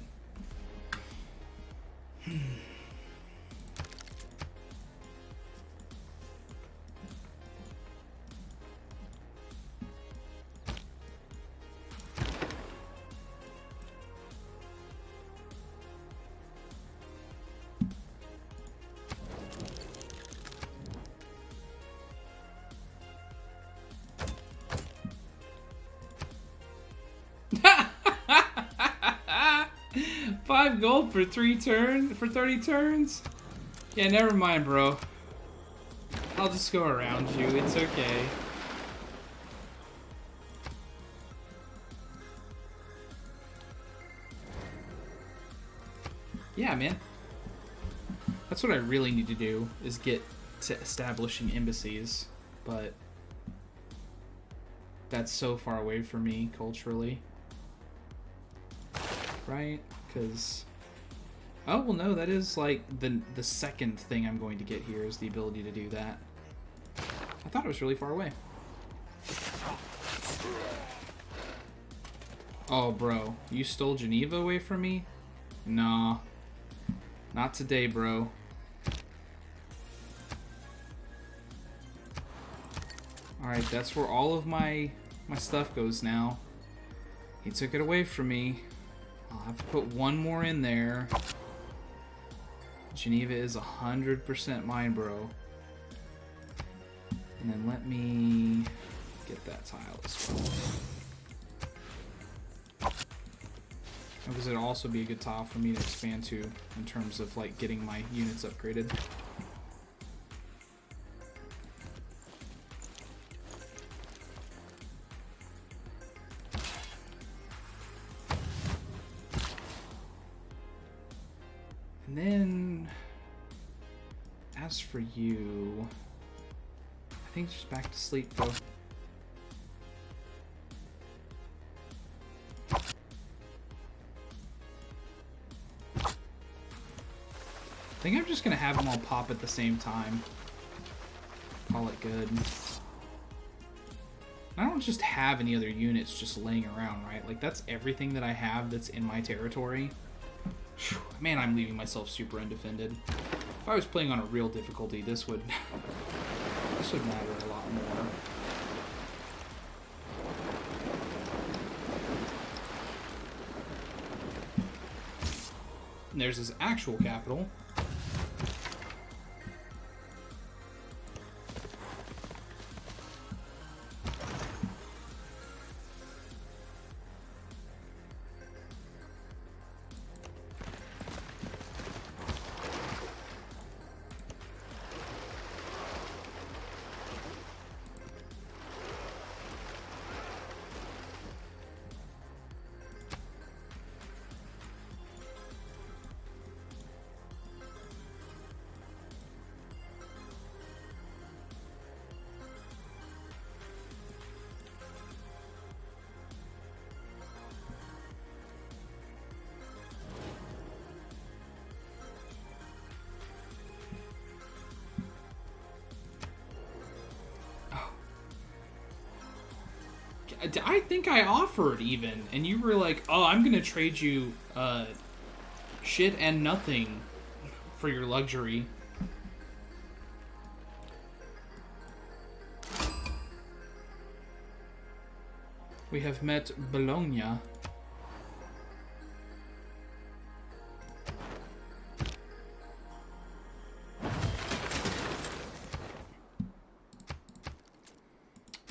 $5 gold for 30 turns? Yeah, never mind, bro. I'll just go around you. It's okay. Yeah, man. That's what I really need to do, is get to establishing embassies. But that's so far away from me culturally. Right? Because... oh, well, no, that is, like, the second thing I'm going to get here is the ability to do that. I thought it was really far away. Oh, bro. You stole Geneva away from me? Nah. Not today, bro. Alright, that's where all of my stuff goes now. He took it away from me. I'll have to put one more in there. Geneva is 100% mine, bro. And then let me get that tile as well. Because it'll also be a good tile for me to expand to in terms of like getting my units upgraded. And then, as for you, I think just back to sleep, bro. I think I'm just gonna have them all pop at the same time. Call it good. I don't just have any other units just laying around, right? Like, that's everything that I have that's in my territory. Whew, man, I'm leaving myself super undefended. If I was playing on a real difficulty, this would matter a lot more. And there's his actual capital. I think I offered even, and you were like, oh, I'm gonna trade you shit and nothing for your luxury. We have met Bologna.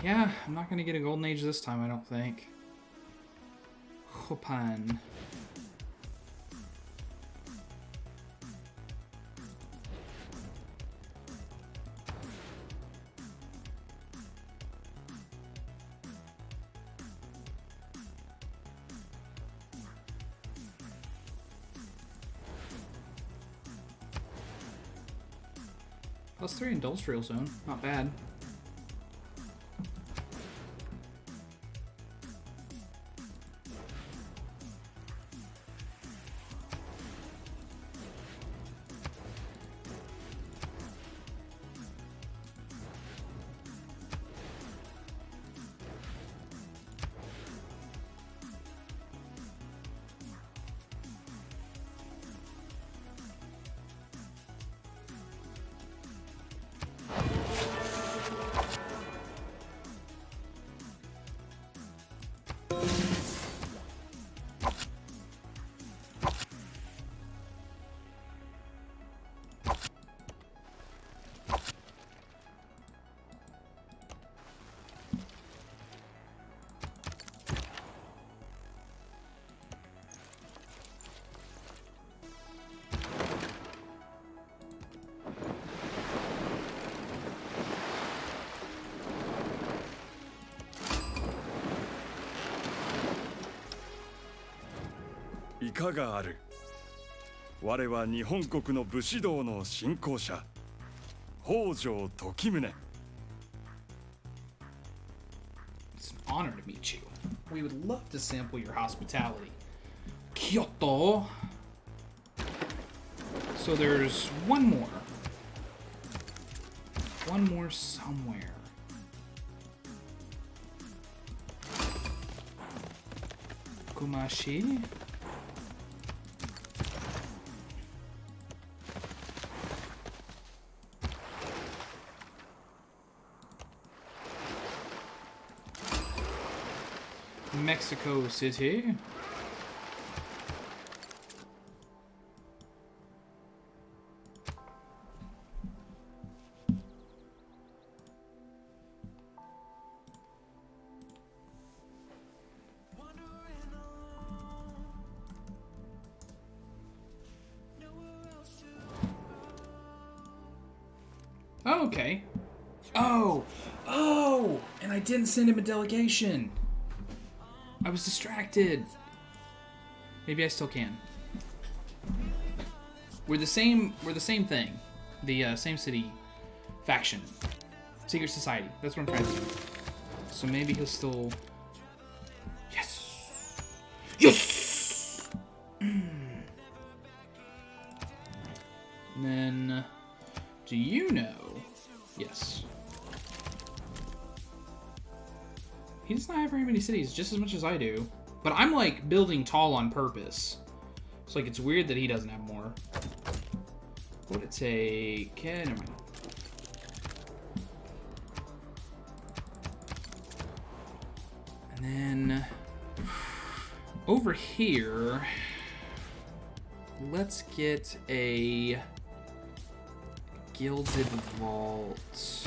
Yeah, I'm not gonna get a golden age this time, I don't think. Chopin. +3 industrial zone, not bad.いかがある。我は日本国の武士道の信仰者、北条時宗。It's an honor to meet you. We would love to sample your hospitality. Kyoto. So there's one more. One more somewhere. Kumashi. Mexico City. Oh, okay. Oh, and I didn't send him a delegation. I was distracted. Maybe I still can. We're the same thing. The same city faction. Secret society. That's what I'm trying to do. So maybe he'll still... Yes! Yes! And then... Do you know... Yes. He does not have very many cities, just as much as I do. But I'm, like, building tall on purpose. It's like, it's weird that he doesn't have more. What would it take? Okay, never mind. And then... Over here... Let's get a... Gilded Vault...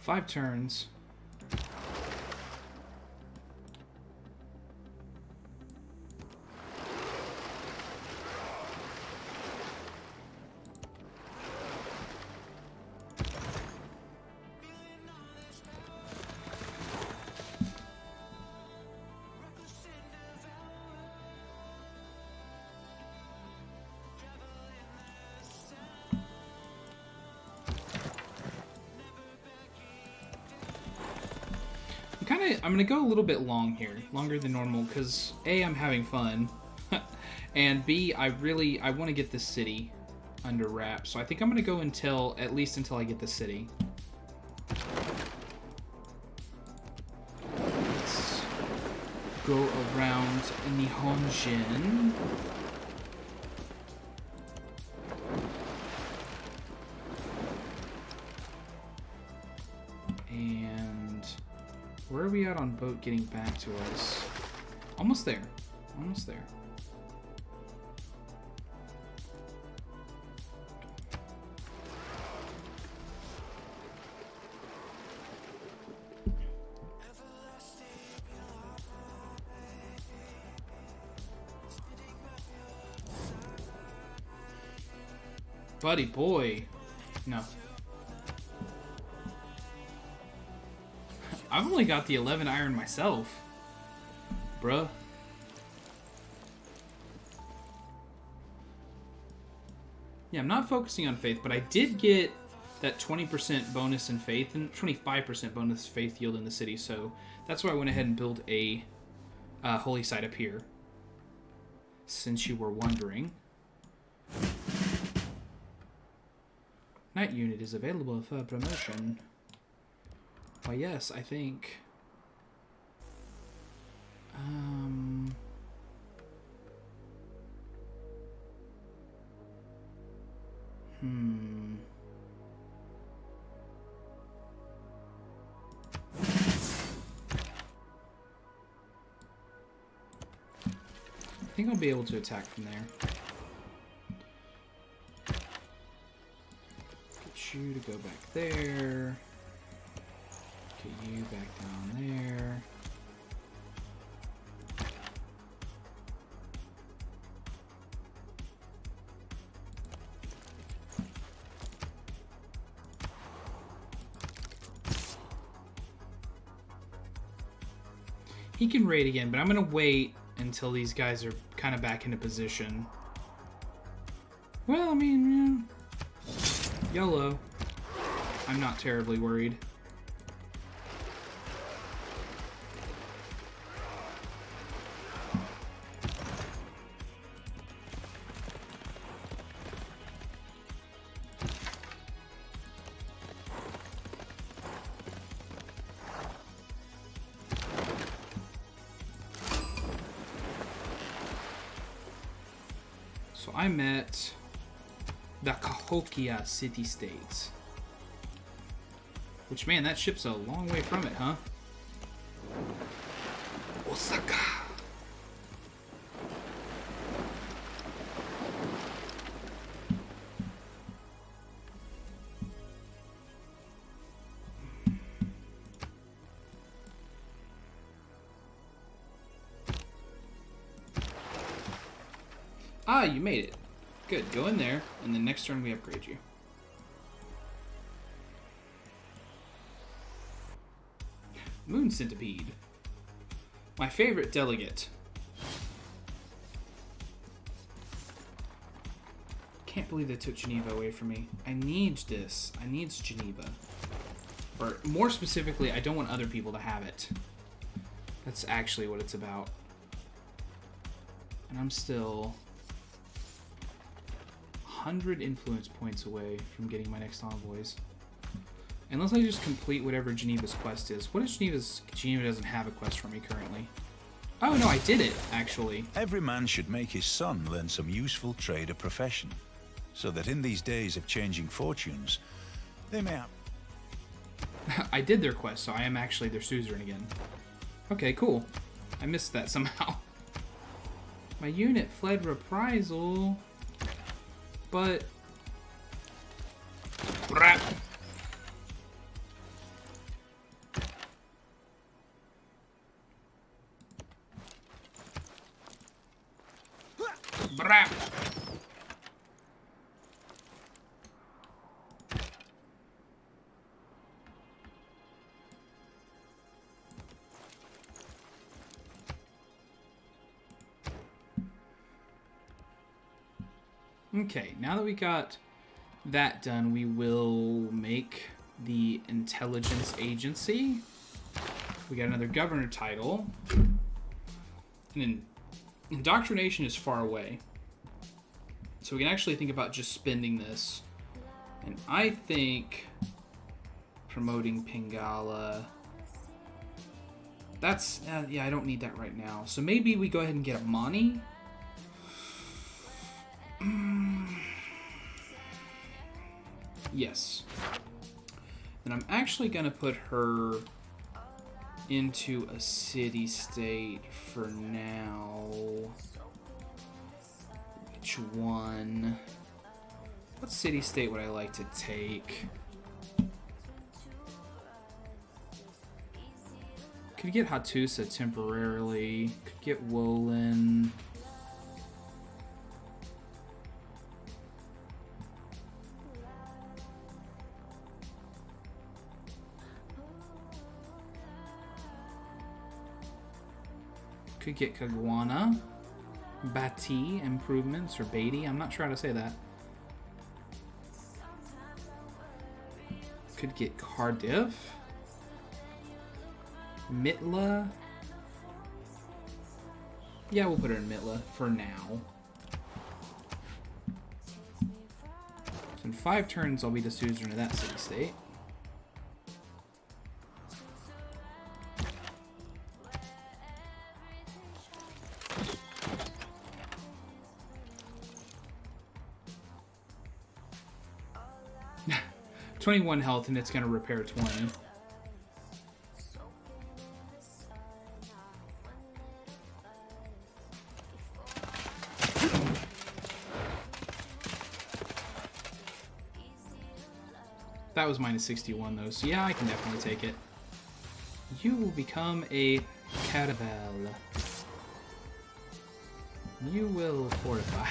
Five turns. I'm gonna go a little bit long here, longer than normal, because A, I'm having fun, and B, I want to get this city under wraps. So I think I'm gonna go at least until I get the city. go around Nihonjin. And where are we at on boat getting back to us? Almost there. Almost there. Buddy boy. No. I've only got the 11 iron myself. Bruh. Yeah, I'm not focusing on faith, but I did get that 20% bonus in faith and 25% bonus faith yield in the city, so that's why I went ahead and built a holy site up here. Since you were wondering. Knight unit is available for promotion. Why, yes, I think. I think I'll be able to attack from there. Get you to go back there. Get you back down there. He can raid again, but I'm going to wait until these guys are kind of back into position. Well, I mean, yeah. YOLO. I'm not terribly worried. So I'm at the Cahokia city-state. Which, man, that ship's a long way from it, huh? Osaka. Ah, you made it. Good, go in there, and then next turn we upgrade you. Moon Centipede. My favorite delegate. Can't believe they took Geneva away from me. I need this. I need Geneva. Or, more specifically, I don't want other people to have it. That's actually what it's about. And I'm still 100 influence points away from getting my next envoys. Unless I just complete whatever Geneva's quest is. What is Geneva's... Geneva doesn't have a quest for me currently. Oh, no, I did it, actually. Every man should make his son learn some useful trade or profession, so that in these days of changing fortunes, they may have... I did their quest, so I am actually their suzerain again. Okay, cool. I missed that somehow. My unit fled reprisal, but... Brap. Brap. Okay, now that we got that done, we will make the intelligence agency. We got another governor title. And then indoctrination is far away. So we can actually think about just spending this. And I think promoting Pingala That's... yeah, I don't need that right now. So maybe we go ahead and get a Mani. Yes. And I'm actually going to put her into a city-state for now. Which one? What city-state would I like to take? Could get Hattusa temporarily. Could get Wolin. Could get Kagwana. Bati improvements, or Beatty. I'm not sure how to say that. Could get Cardiff. Mitla. Yeah, we'll put her in Mitla for now. So in 5 turns, I'll be the suzerain of that city-state. $21 health, and it's going to repair 20. That was minus 61 though, so yeah, I can definitely take it. You will become a caravel. You will fortify.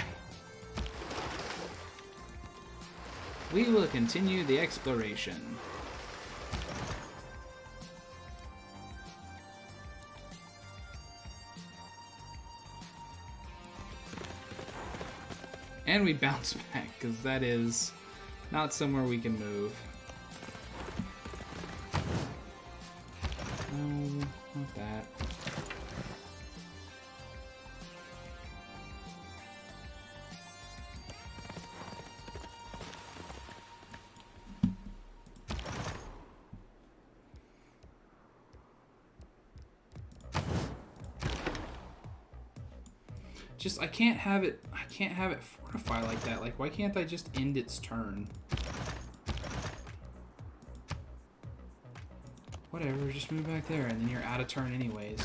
We will continue the exploration. And we bounce back, because that is not somewhere we can move. No, not that. Just, I can't have it fortify like that. Like, why can't I just end its turn? Whatever, just move back there, and then you're out of turn anyways.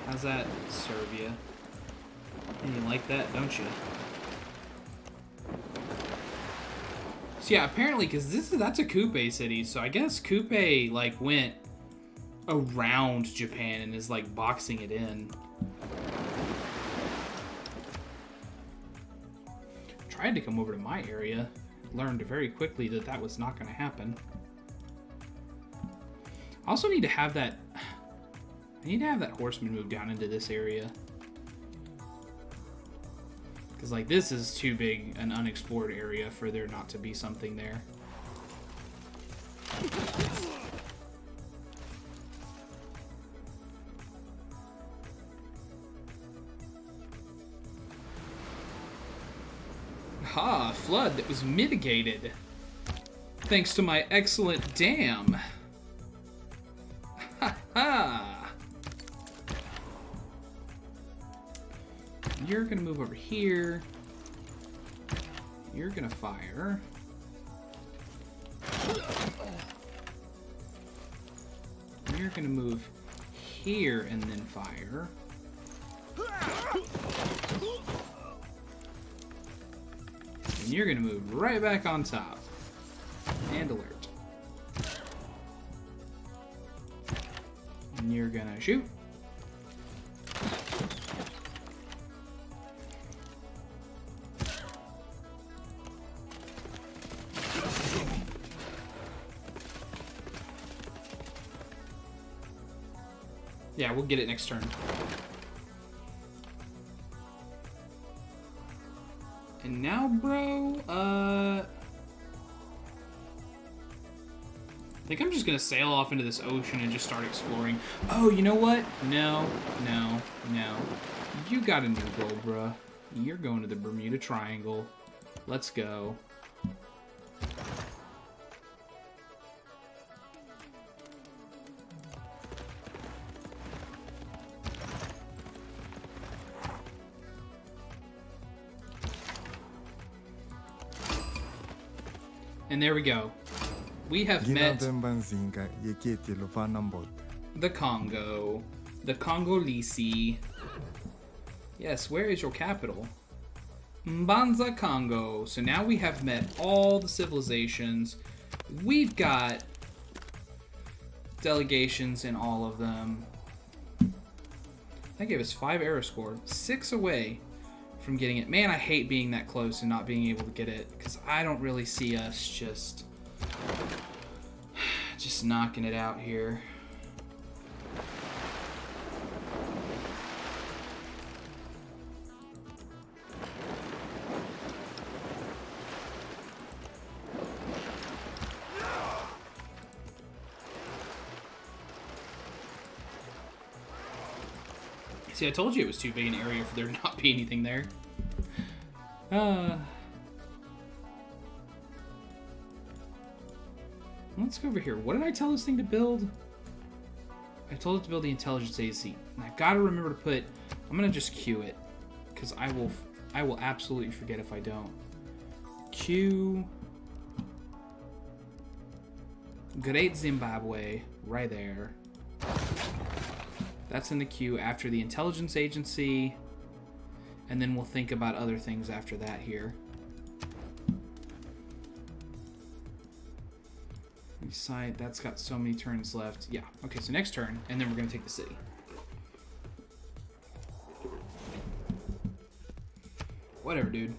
How's that serve you? And you like that, don't you? So yeah, apparently, because that's a Kupe city, so I guess Kupe, like, went around Japan and is, like, boxing it in. Tried to come over to my area. Learned very quickly that that was not going to happen. I also need to have that... I need to have that horseman move down into this area. Because, like, this is too big an unexplored area for there not to be something there. Ha! Flood that was mitigated. Thanks to my excellent dam. Ha ha! You're gonna move over here. You're gonna fire. You're gonna move here and then fire. And you're gonna move right back on top. And alert. And you're gonna shoot. Yeah, we'll get it next turn. And now, bro, I think I'm just gonna sail off into this ocean and just start exploring. Oh, you know what? No. You got a new goal, bruh. You're going to the Bermuda Triangle. Let's go. And there we go. We have met Ginabembanzinga yekete lufanambot. the Congo. The Congolese. Yes, where is your capital? Mbanza, Congo. So now we have met all the civilizations. We've got delegations in all of them. That gave us 5 arrow score. 6 away from getting it. Man, I hate being that close and not being able to get it, because I don't really see us just knocking it out here. See, I told you it was too big an area for there not be anything there. Let's go over here. What did I tell this thing to build? I told it to build the intelligence AC. And I've got to remember to put... I'm going to just queue it, because I will absolutely forget if I don't. Queue... Great Zimbabwe, right there. That's in the queue after the intelligence agency, and then we'll think about other things after that here. Side, that's got so many turns left. Yeah, okay, so next turn, and then we're gonna take the city. Whatever, dude.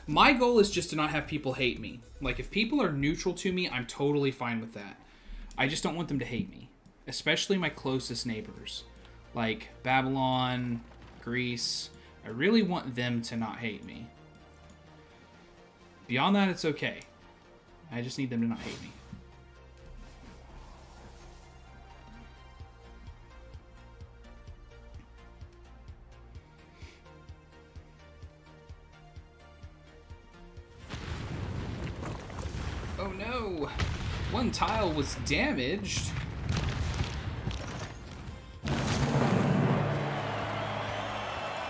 My goal is just to not have people hate me. Like, if people are neutral to me, I'm totally fine with that. I just don't want them to hate me. Especially my closest neighbors. Like Babylon, Greece. I really want them to not hate me. Beyond that, it's okay. I just need them to not hate me. Oh no! One tile was damaged.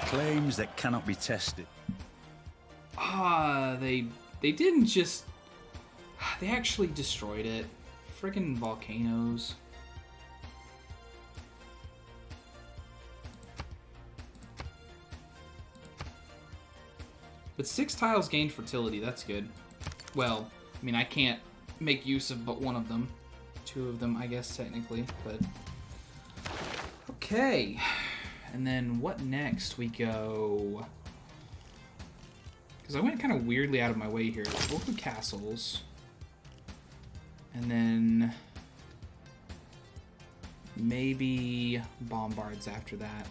Claims that cannot be tested. They didn't just... They actually destroyed it. Friggin' volcanoes. But 6 tiles gained fertility, that's good. Well, I mean, I can't make use of but one of them. 2 of them, I guess, technically, but... Okay. And then what next? We go... Because I went kind of weirdly out of my way here. We'll go castles. And then... maybe bombards after that.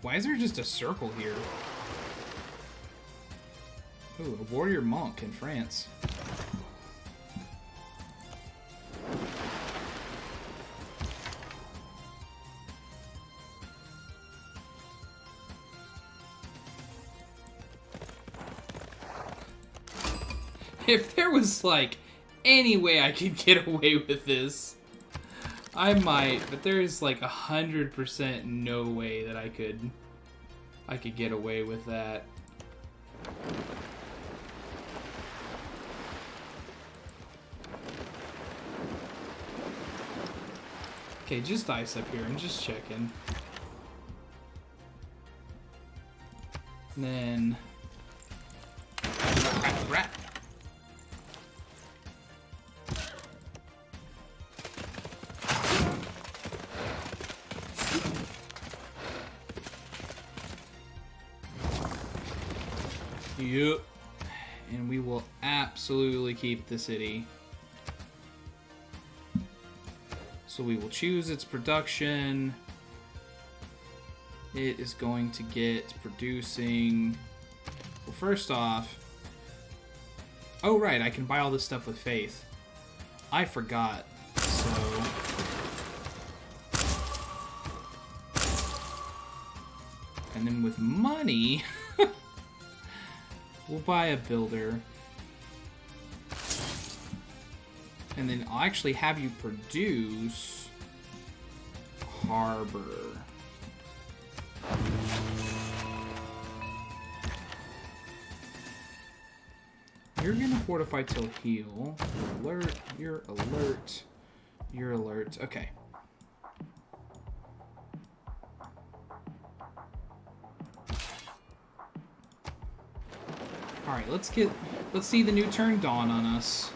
Why is there just a circle here? Ooh, a warrior monk in France. If there was, like, any way I could get away with this, I might, but there's like 100% no way that I could get away with that. Okay, just ice up here. I'm just checking. And then... rat. Yep. And we will absolutely keep the city. So we will choose its production. It is going to get producing... Well, first off... Oh, right, I can buy all this stuff with faith. I forgot. So... And then with money... we'll buy a builder. And then I'll actually have you produce harbor. You're gonna fortify till heal. Alert, you're alert. You're alert. Okay. Alright, let's see the new turn dawn on us.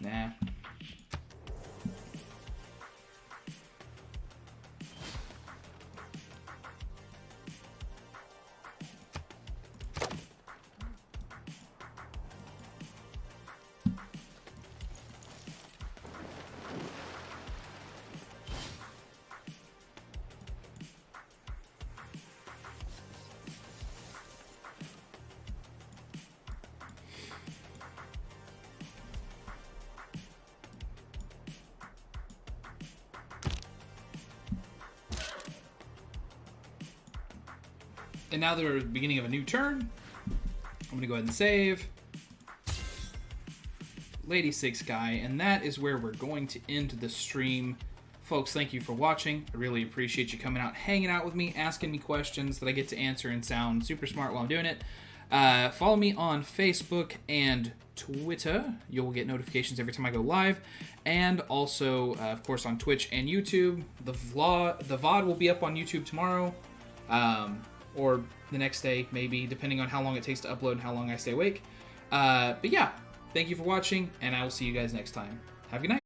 Nah. And now that we're at the beginning of a new turn, I'm going to go ahead and save. Lady 6 guy, and that is where we're going to end the stream. Folks, thank you for watching. I really appreciate you coming out, hanging out with me, asking me questions that I get to answer and sound super smart while I'm doing it. Follow me on Facebook and Twitter. You'll get notifications every time I go live. And also, of course, on Twitch and YouTube. The VOD will be up on YouTube tomorrow. Or the next day, maybe, depending on how long it takes to upload and how long I stay awake. But yeah, thank you for watching, and I will see you guys next time. Have a good night.